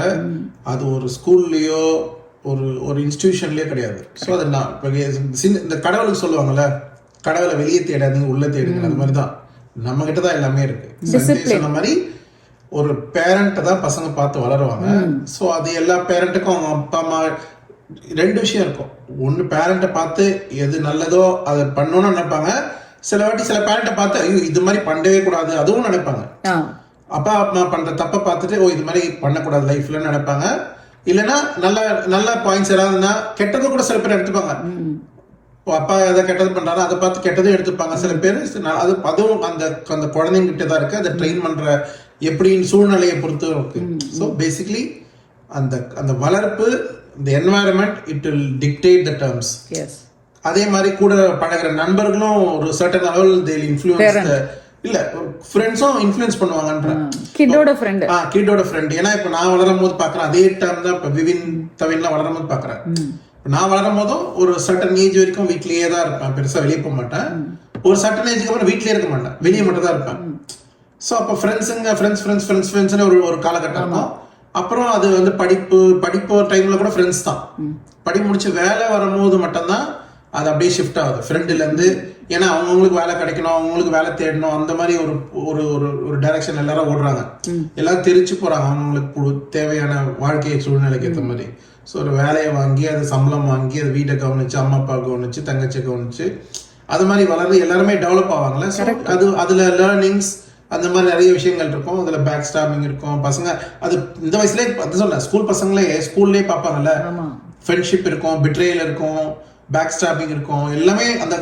அது ஒரு ஸ்கூல்லையோ ஒரு இன்ஸ்டிடியூஷன்லேயோ கிடையாது. ஸோ அது நான் இந்த கடவுளுக்கு சொல்லுவாங்கள்ல, கடவுளை வெளியே தேடாதீங்க உள்ளே தேடுங்க, அந்த மாதிரி தான் நம்ம கிட்ட தான் எல்லாமே இருக்கு. சொன்ன மாதிரி ஒரு பேரண்ட்டை தான் பசங்க பார்த்து வளருவாங்க. ஸோ அது எல்லா பேரண்ட்டுக்கும் அவங்க அப்பா அம்மா 2 விஷயம் இருக்கும். ஒன்று பேரண்ட்டை பார்த்து எது நல்லதோ அதை பண்ணணும்னு நினைப்பாங்க. சில வாட்டி சில பேரண்ட்டை பார்த்து ஐயோ இது மாதிரி பண்ணவே கூடாது அதுவும் நினைப்பாங்க. அப்பா அம்மா பண்ற தப்பை பார்த்துட்டு இது மாதிரி பண்ணக்கூடாது லைஃப்ல நினைப்பாங்க. இல்லைன்னா நல்ல நல்ல பாயிண்ட்ஸ் ஏதாவதுன்னா கெட்டது கூட சில பேர் எடுத்துப்பாங்க. அப்பா எதை கெட்டது பண்றாரோ அதை பார்த்து கெட்டதும் எடுத்துப்பாங்க சில பேர். அதுவும் அந்த குழந்தைங்கிட்ட தான் இருக்கு. அதை ட்ரெயின் பண்ற எப்படின்னு சூழ்நிலையை பொறுத்து இருக்கு. ஸோ பேசிக்லி அந்த வளர்ப்பு, இந்த environment, it will dictate the terms. அதே மாதிரி கூட பழகிற நண்பர்களும் ஒரு சர்டன் லெவல் தே இன்ஃப்ளூயன்ஸ், இல்ல ஃப்ரெண்ட்ஸும் இன்ஃப்ளூயன்ஸ் பண்ணுவாங்கன்ற கிட்டோட ஃப்ரெண்ட். ஏன்னா இப்ப நான் வளரும் போது பாக்குறேன் அதே டைம் தான் இப்ப விவின் தவின்லாம் வளரும் போது பாக்குறேன். நான் வளரும் போதும் ஒரு சர்டன் ஏஜ் வரைக்கும் வீட்லயே தான் இருப்பேன், பெருசா வெளியே போக மாட்டேன். ஒரு சர்டன் ஏஜுக்கு அப்புறம் வீட்லயே இருக்க மாட்டேன், வெளியே மட்டும் தான் இருப்பேன். ஸோ அப்போ ஃப்ரெண்ட்ஸ்னு ஒரு காலகட்டம் இருக்கும். அப்புறம் அது வந்து படிப்பு டைம்ல கூட ஃப்ரெண்ட்ஸ் தான். படி முடிச்சு வேலை வரும்போது மட்டும்தான் அது அப்படியே ஷிஃப்ட் ஆகுது ஃப்ரெண்டுலேருந்து. ஏன்னா அவங்களுக்கு வேலை கிடைக்கணும், அவங்களுக்கு வேலை தேடணும், அந்த மாதிரி ஒரு டைரக்ஷன் எல்லாரும் ஓடுறாங்க. எல்லாரும் தெரிச்சு போறாங்க அவங்களுக்கு தேவையான வாழ்க்கை சூழ்நிலைக்கு ஏற்ற மாதிரி. ஸோ ஒரு வேலையை வாங்கி அது சம்பளம் வாங்கி அது வீட்டை கவனிச்சு, அம்மா அப்பா கவனிச்சு, தங்கச்சி கவனிச்சு, அது மாதிரி வளர்ந்து எல்லாருமே டெவலப் ஆவாங்கல்ல. ஸோ அதுல லேர்னிங்ஸ் அந்த மாதிரி நிறைய விஷயங்கள் இருக்கும். அதுல பேக் ஸ்டாப்பிங் இருக்கும். பசங்க அது இந்த வயசுலேயே அது சொல்ல ஸ்கூல் பசங்களே ஸ்கூல்லேயே பார்ப்பாங்கல்ல, ஃப்ரெண்ட்ஷிப் இருக்கும், பிட்ரேயல் இருக்கும், பேக் ஸ்டாப்பிங் இருக்கும், எல்லாமே அந்த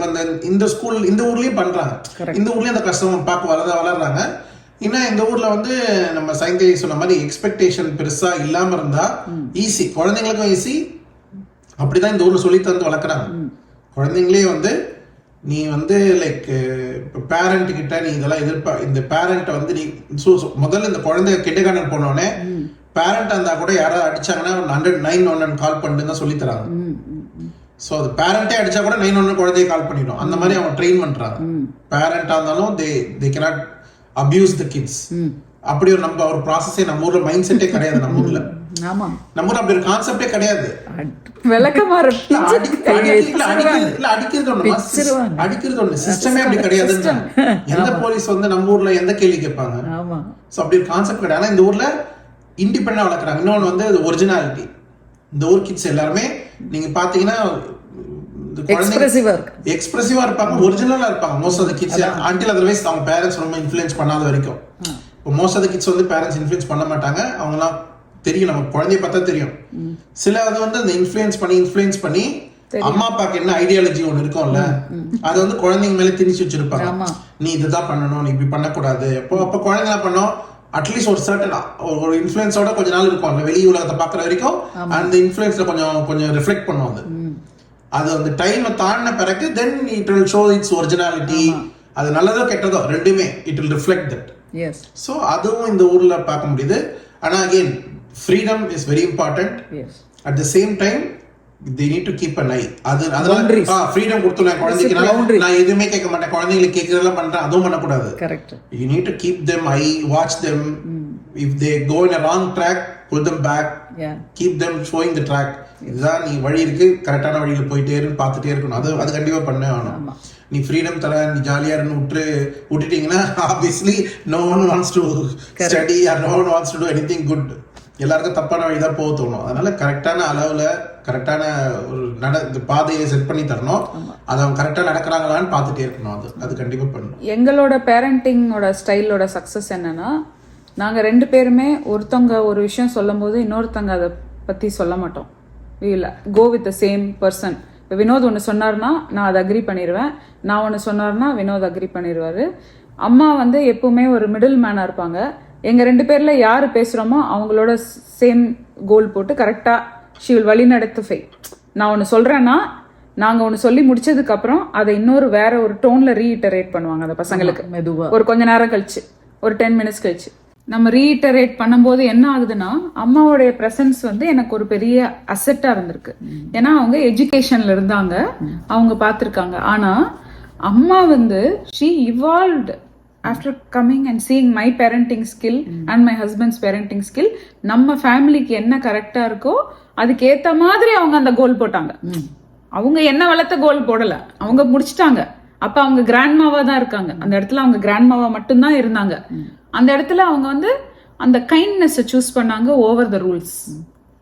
இந்த ஸ்கூல் இந்த ஊர்லயும் பண்றாங்க. இந்த ஊர்லயும் அந்த கஷ்டம் பார்க்க வளர்றாங்க. ஏன்னா இந்த ஊர்ல வந்து நம்ம சைந்தவி சொன்ன மாதிரி எக்ஸ்பெக்டேஷன் பெருசா இல்லாம இருந்தா ஈஸி, குழந்தைங்களுக்கும் ஈஸி. அப்படிதான் இந்த ஊர்ல சொல்லி தந்து வளர்க்குறாங்க. குழந்தைங்களே வந்து நீ வந்து லைக் பேரண்ட் கிட்ட நீ இதெல்லாம் இந்த பேரண்ட் வந்து நீ முதல்ல இந்த குழந்தை கிண்டர்கார்டன் போனோடனே பேரண்ட் இருந்தா கூட யாராவது அடிச்சாங்கன்னா 911 கால் பண்ணிட்டு தான் சொல்லி தராங்க. ஸோ அது பேரண்டே அடிச்சா கூட 911 குழந்தைய கால் பண்ணிடும். அந்த மாதிரி அவங்க ட்ரெயின் பண்றாங்க. பேரண்டா இருந்தாலும் they cannot abuse the kids. அப்படி ஒரு ப்ராசஸே நம்ம ஊர்ல மைண்ட் செட்டே கிடையாது. நம்ம ஊர்ல அப்படி ஒரு கான்செப்டே கிடையாது. அடிக்கிறது ஒண்ணு சிஸ்டமே அப்படி கிடையாது. எந்த போலீஸ் வந்து நம்ம ஊர்ல எந்த கேள்வி கேட்பாங்க? ஸோ அப்படி ஒரு கான்செப்ட் கிடையாது. ஆனா இந்த ஊர்ல இண்டிபெண்டா வளர்க்குறாங்க. இன்னொன்று வந்து அது ஒரிஜினாலிட்டி. இந்த ஊர் கிட்ஸ் எல்லாருமே நீங்க பாத்தீங்கன்னா எக்ஸ்பிரசிவா இருப்பாங்க, ஒரிஜினலா இருப்பாங்க. Most of the kids until otherwise அவங்க பேரண்ட்ஸ் ரொம்ப இன்ஃப்ளூயன்ஸ் பண்ணாத வரைக்கும். இப்போ மோஸ்ட் ஆஃப் தி கிட்ஸ் வந்து பேரண்ட்ஸ் இன்ஃப்ளூயன்ஸ் பண்ண மாட்டாங்க. அவங்கலாம் தெரியும், நம்ம குழந்தைய பார்த்தா தெரியும். சில அது வந்து அந்த இன்ஃப்ளூயன்ஸ் பண்ணி அம்மா அப்பாக்கு என்ன ஐடியாலஜி ஒன்று இருக்கும்ல, அது வந்து குழந்தைங்க மேல திணிச்சு வச்சிருப்பாங்க. நீ இதுதான் பண்ணணும், நீ இப்படி பண்ணக்கூடாது. அப்போ குழந்தைங்க என்ன பண்ணோம், அட்லீஸ்ட் ஒரு சர்டன் ஒரு இன்ஃப்ளூயன்ஸோட கொஞ்ச நாள் இருக்கும் வெளி உலகத்தை பார்க்குற வரைக்கும். அந்த இன்ஃப்ளூயன்ஸ்ல கொஞ்சம் ரிஃப்ளெக்ட் பண்ணும். அது அந்த டைம் தாண்டின பிறகு then it will show it's originality. அது நல்லதோ கெட்டதோ ரெண்டுமே it will reflect that. So அதுவும் இந்த ஊர்ல பார்க்க முடியுது. ஆனா again freedom is very important. At the same time they need to keep an eye. அதனால ஃப்ரீடம் கொடுத்துறேன் குழந்தைக்கு, நான் எதுவுமே கேட்க மாட்டேன், குழந்தைங்களுக்கு கேட்கறதெல்லாம் பண்றேன், அதுவும் பண்ணக்கூடாது. You need to keep them eye, watch them. If they go in a wrong track, pull them back. Keep them showing the track. இதுதான் நீ வழி இருக்கு, கரெக்டான வழியில போயிட்டே இருக்கு, பார்த்துட்டே இருக்கணும். அது கண்டிப்பா பண்ணே ஆகணும். நீ ஃப்ரீடம் தர, நீ ஜாலியா இருந்து விட்டுட்டீங்கன்னா obviously no one wants to study or no one wants to do anything good. எல்லாருக்கும் தப்பான வழிதான் போக தோணும். அதனால கரெக்டான அளவுல கரெக்டான ஒரு பாதையை செட் பண்ணி தரணும். அதை அவங்க கரெக்டா நடக்கிறாங்களான்னு பார்த்துட்டே இருக்கணும். அது கண்டிப்பா பண்ணணும். எங்களோட பேரண்டிங்கோட ஸ்டைலோட சக்சஸ் என்னன்னா, நாங்க 2 பேருமே ஒருத்தவங்க ஒரு விஷயம் சொல்லும் போது இன்னொருத்தவங்க அதை பத்தி சொல்ல மாட்டோம். we will go with the same person. இப்போ வினோத் ஒன்று சொன்னார்னா நான் அதை அக்ரி பண்ணிடுவேன், நான் ஒன்று சொன்னார்னா வினோத் அக்ரி பண்ணிடுவாரு. அம்மா வந்து எப்பவுமே ஒரு மிடில் மேனாக இருப்பாங்க. எங்கள் 2 பேரில் யார் பேசுகிறோமோ அவங்களோட சேம் கோல் போட்டு கரெக்டாக ஷி வில் வழி நடத்து நான் ஒன்று சொல்கிறேன்னா நாங்க ஒன்று சொல்லி முடிச்சதுக்கு அப்புறம் அதை இன்னொரு வேற ஒரு டோன்ல ரீஇட்டரேட் பண்ணுவாங்க அந்த பசங்களுக்கு மெதுவா ஒரு கொஞ்ச நேரம் கழிச்சு, ஒரு 10 minutes கழிச்சு. நம்ம ரீஇட்டரேட் பண்ணும்போது என்ன ஆகுதுன்னா, அம்மாவுடைய பிரசன்ஸ் வந்து எனக்கு ஒரு பெரிய அசெட்டா இருந்திருக்கு. ஏன்னா அவங்க எஜுகேஷன்ல இருந்தாங்க, அவங்க பார்த்துருக்காங்க. ஆனா அம்மா வந்து she evolved after coming and seeing my parenting skill and my husband's parenting skill. நம்ம ஃபேமிலிக்கு என்ன கரெக்டா இருக்கோ அதுக்கு ஏத்த மாதிரி அவங்க அந்த கோல் போட்டாங்க. அவங்க என்ன வளர்த்த கோல் போடல, அவங்க முடிச்சிட்டாங்க. அப்ப அவங்க கிராண்ட்மாவா தான் இருக்காங்க அந்த இடத்துல, அவங்க கிராண்ட்மாவா மட்டும்தான் இருந்தாங்க. அந்த இடத்துல அவங்க வந்து அந்த கைண்ட்னஸ் சூஸ் பண்ணாங்க ஓவர் த ரூல்ஸ்.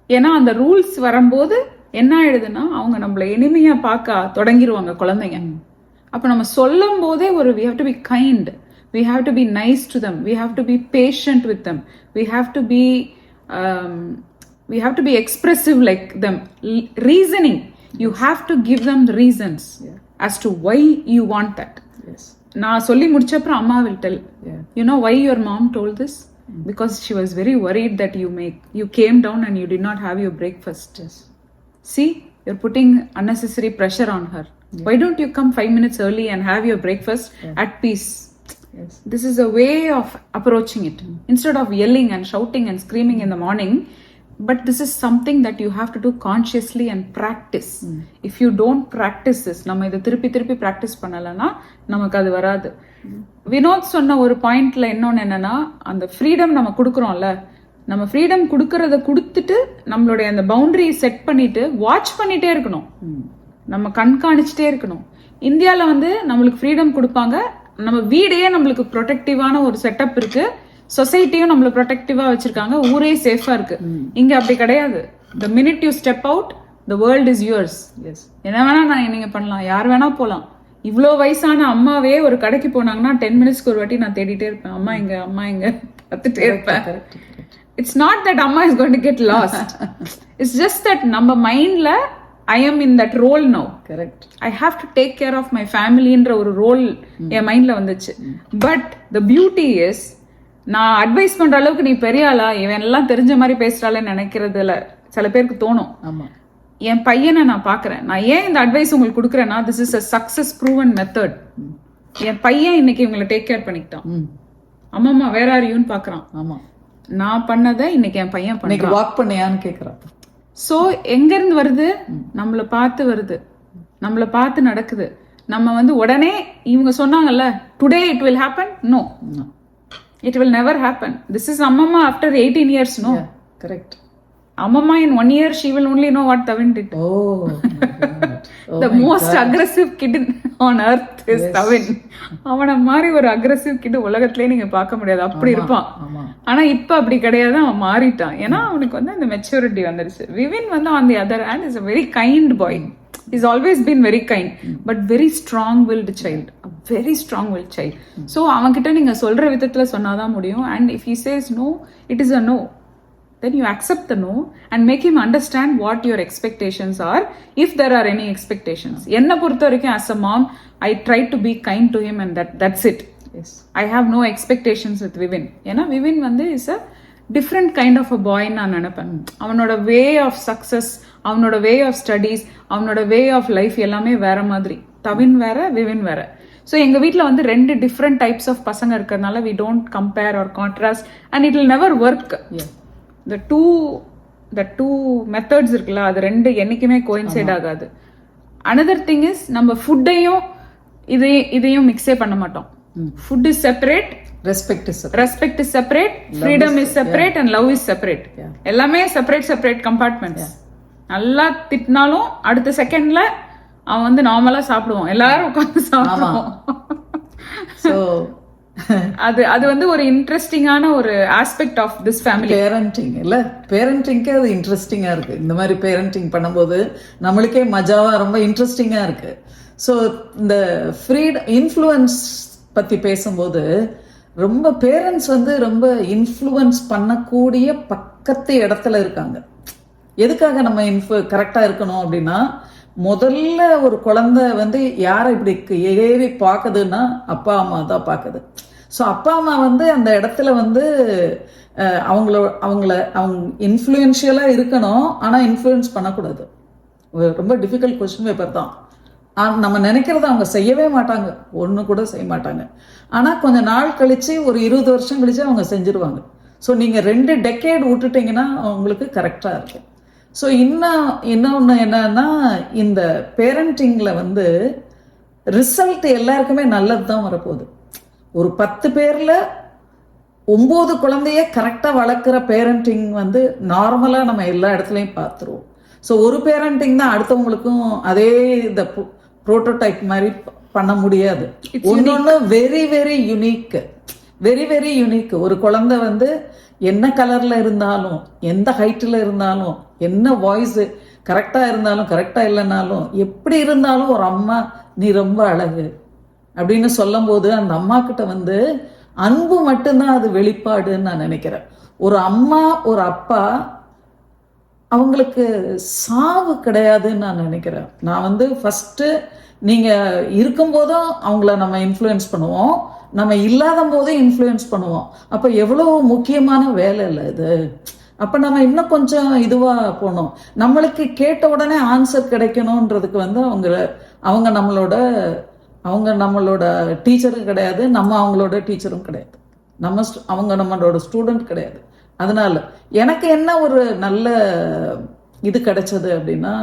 ஏன்னா அந்த ரூல்ஸ் வரும்போது என்ன ஆயிடுதுன்னா, அவங்க நம்மள எளிமையா பார்க்க தொடங்கிடுவாங்க குழந்தைங்க. அப்ப நம்ம சொல்லும் போதே ஒரு we have to be kind, we have to be nice to them, we have to be patient with them, we have to be expressive like them. Reasoning, you have to give them the reasons as to why you want that. நான் சொல்லி முடிச்சப்பறம் அம்மா will tell, you know why your mom told this? Because she was very worried that you came down and you did not have your breakfast. See, you're putting unnecessary pressure on her. Why don't you come 5 minutes early and have your breakfast at peace? This is a way of approaching it. Instead of yelling and shouting and screaming in the morning, but this is something that you have to do consciously and practice. If you don't practice this, நம்ம இதை திருப்பி practice பண்ணலன்னா நமக்கு அது வராது. வினோத் சொன்ன ஒரு பாயிண்ட்ல இன்னொன்னு என்னன்னா, அந்த ஃப்ரீடம் நம்ம கொடுக்குறோம்ல, நம்ம ஃப்ரீடம் கொடுக்கறத கொடுத்துட்டு நம்மளுடைய அந்த பவுண்டரி செட் பண்ணிட்டு வாட்ச் பண்ணிட்டே இருக்கணும், நம்ம கண்காணிச்சுட்டே இருக்கணும். இந்தியாவில் வந்து நம்மளுக்கு ஃப்ரீடம் கொடுப்பாங்க, நம்ம வீடே நம்மளுக்கு ப்ரொடெக்டிவான ஒரு செட்டப் இருக்கு, சொசைட்டியும் நம்மள ப்ரொடெக்டிவா வச்சிருக்காங்க, ஊரே சேஃபா இருக்கு. இங்க அப்படி கிடையாது. the minute you step out, the world is yours. என்ன வேணா நீங்க பண்ணலாம், யார் வேணா போலாம். இவ்வளோ வயசான அம்மாவே ஒரு கடைக்கு போனாங்கன்னா 10 minutesக்கு ஒரு வாட்டி நான் தேடிட்டே இருப்பேன், அம்மா எங்க பார்த்துட்டே இருப்பேன். இட்ஸ் நாட் தட் அம்மா is going to get lost, it's just that நம்ம மைண்ட்ல I am in that role now. Correct. I have to take care of my family என்ற ஒரு ரோல் என் மைண்ட்ல வந்துச்சு. பட் the beauty is, நான் advice பண்ற அளவுக்கு நீ பெரிய ஆளா, இவன் எல்லாம் தெரிஞ்ச மாதிரி பேசுறாளேன்னு நினைக்கிறதுல சில பேருக்கு தோணும். என் பையனை நான் பாக்குறேன். நான் ஏன் இந்த அட்வைஸ் உங்களுக்கு கொடுக்குறேன்னா, this is a success proven method. என் பையன் இன்னைக்கு இவங்களை டேக் கேர் பண்ணிக்கிட்டான். அம்மா வேற யாரையும் பாக்குறான். நான் பண்ணதை இன்னைக்கு என் பையன் பண்ணி வாக் பண்ணியான்னு கேக்குறான். ஸோ எங்கேருந்து வருது? நம்மளை பார்த்து வருது, நம்மளை பார்த்து நடக்குது. நம்ம வந்து உடனே இவங்க சொன்னாங்கல்ல, today it will happen, no, it will never happen. This is அம்மம்மா after 18 years, no. Correct. Amma in 1 year she will only know what Tavin did. Oh, the most aggressive kid on earth is Tavin. அவன மாதிரி ஒரு aggressive kid உலகத்திலே நீங்க பார்க்க முடியாது, அப்படி இருப்பான். ஆனா இப்ப அப்படி கிடையாது, அவன் மாறிட்டான். ஏன்னா அவனுக்கு வந்து அந்த மெச்சூரிட்டி வந்துருச்சு. விவின் வந்து on the other hand is a very kind boy. He's always been very kind, but very strong-willed child, a very strong-willed child. So அவன்கிட்ட நீங்க சொல்ற விதத்துல சொன்னாதான் முடியும். And if he says no, it is a no. Then you accept the no and make him understand what your expectations are, if there are any expectations. Enna பொறுத்த வரைக்கும் as a mom, I try to be kind to him and that's it. Yes. I have no expectations with Vivin. ஏன்னா Vivin வந்து is a different kind of a boy நான் நினைப்பேன். அவனோட way of success, அவனோட way of studies, அவனோட way of life எல்லாமே வேற மாதிரி. தவின் வேற, விவின் வேற. ஸோ எங்கள் வீட்டில் வந்து 2 different types of பசங்க இருக்கிறதுனால we don't compare or contrast and it will never work. Yeah. The two methods இருக்குல்ல, அது 2 என்னைக்குமே கோயின்சைட் ஆகாது. another thing is, நம்ம ஃபுட்டையும் இதையும் மிக்ஸே பண்ண மாட்டோம். Food is separate, respect is separate, freedom is separate and love is separate. எல்லாமே separate compartments. நல்லா திட்டினாலும் அடுத்த செகண்ட்ல அவன் வந்து நார்மலா சாப்பிடுவான், எல்லாரும் உட்காந்து சாப்பிடுவோம். அது வந்து ஒரு இன்ட்ரெஸ்டிங்கான ஒரு aspect of this family. Parenting இல்ல, பேரண்டிங்க்கே அது இன்ட்ரெஸ்டிங்கா இருக்கு. இந்த மாதிரி பேரண்டிங் பண்ணும்போது நம்மளுக்கே மஜாவா ரொம்ப இன்ட்ரெஸ்டிங்கா இருக்கு. ஸோ இந்த ஃப்ரீடம் இன்ஃப்ளூயன்ஸ் பத்தி பேசும்போது ரொம்ப பேரண்ட்ஸ் வந்து ரொம்ப இன்ஃப்ளூயன்ஸ் பண்ணக்கூடிய பக்கத்து இடத்துல இருக்காங்க. எதுக்காக நம்ம கரெக்டா இருக்கணும் அப்படின்னா, முதல்ல ஒரு குழந்தை வந்து யாரை இப்படி ஏறி பார்க்குதுன்னா அப்பா அம்மா தான் பார்க்குது. ஸோ அப்பா அம்மா வந்து அந்த இடத்துல வந்து அவங்க இன்ஃப்ளூயன்ஷியலாக இருக்கணும், ஆனால் இன்ஃப்ளூயன்ஸ் பண்ணக்கூடாது. ரொம்ப டிஃபிகல்ட் கொஸ்டின் பேப்பர் தான். நம்ம நினைக்கிறத அவங்க செய்யவே மாட்டாங்க, ஒன்று கூட செய்ய மாட்டாங்க. ஆனால் கொஞ்சம் நாள் கழித்து ஒரு 20 வருஷம் கழித்து அவங்க செஞ்சுருவாங்க. ஸோ நீங்கள் 2 டெக்கேட் விட்டுட்டிங்கன்னா அவங்களுக்கு கரெக்டாக இருக்கும். ஸோ இன்னொன்று என்னன்னா, இந்த பேரண்டிங்கில் வந்து ரிசல்ட் எல்லாருக்குமே நல்லது தான் வரப்போகுது. ஒரு 10 பேரில் 9 குழந்தைய கரெக்டாக வளர்க்குற பேரண்டிங் வந்து நார்மலாக நம்ம எல்லா இடத்துலையும் பார்த்துருவோம். ஸோ ஒரு பேரண்டிங் தான் அடுத்தவங்களுக்கும் அதே இந்த ப்ரோட்டோடைப் மாதிரி பண்ண முடியாது. ஒன்னொன்று very very unique, very very unique. ஒரு குழந்தை வந்து என்ன கலரில் இருந்தாலும், எந்த ஹைட்டில் இருந்தாலும், என்ன வாய்ஸு கரெக்டாக இருந்தாலும் கரெக்டாக இல்லைனாலும், எப்படி இருந்தாலும் ஒரு அம்மா நீ ரொம்ப அழகு அப்படின்னு சொல்லும் போது அந்த அம்மா கிட்ட வந்து அன்பு மட்டும்தான் அது வெளிப்பாடுன்னு நான் நினைக்கிறேன். ஒரு அம்மா ஒரு அப்பா அவங்களுக்கு சாவு கிடையாதுன்னு நான் நினைக்கிறேன். நான் வந்து ஃபஸ்ட்டு நீங்கள் இருக்கும்போதும் அவங்கள நம்ம இன்ஃப்ளூயன்ஸ் பண்ணுவோம், நம்ம இல்லாத போதும் இன்ஃப்ளூயன்ஸ் பண்ணுவோம். அப்போ எவ்வளோ முக்கியமான வேலை இல்லை இது. அப்போ நம்ம இன்னும் கொஞ்சம் இதுவாக போகணும். நம்மளுக்கு கேட்ட உடனே ஆன்சர் கிடைக்கணுன்றதுக்கு வந்து அவங்க நம்மளோட டீச்சரும் கிடையாது, நம்ம அவங்களோட டீச்சரும் கிடையாது, அவங்க நம்மளோட ஸ்டூடெண்ட் கிடையாது. அதனால எனக்கு என்ன ஒரு நல்ல இது கிடைச்சது அப்படின்னா,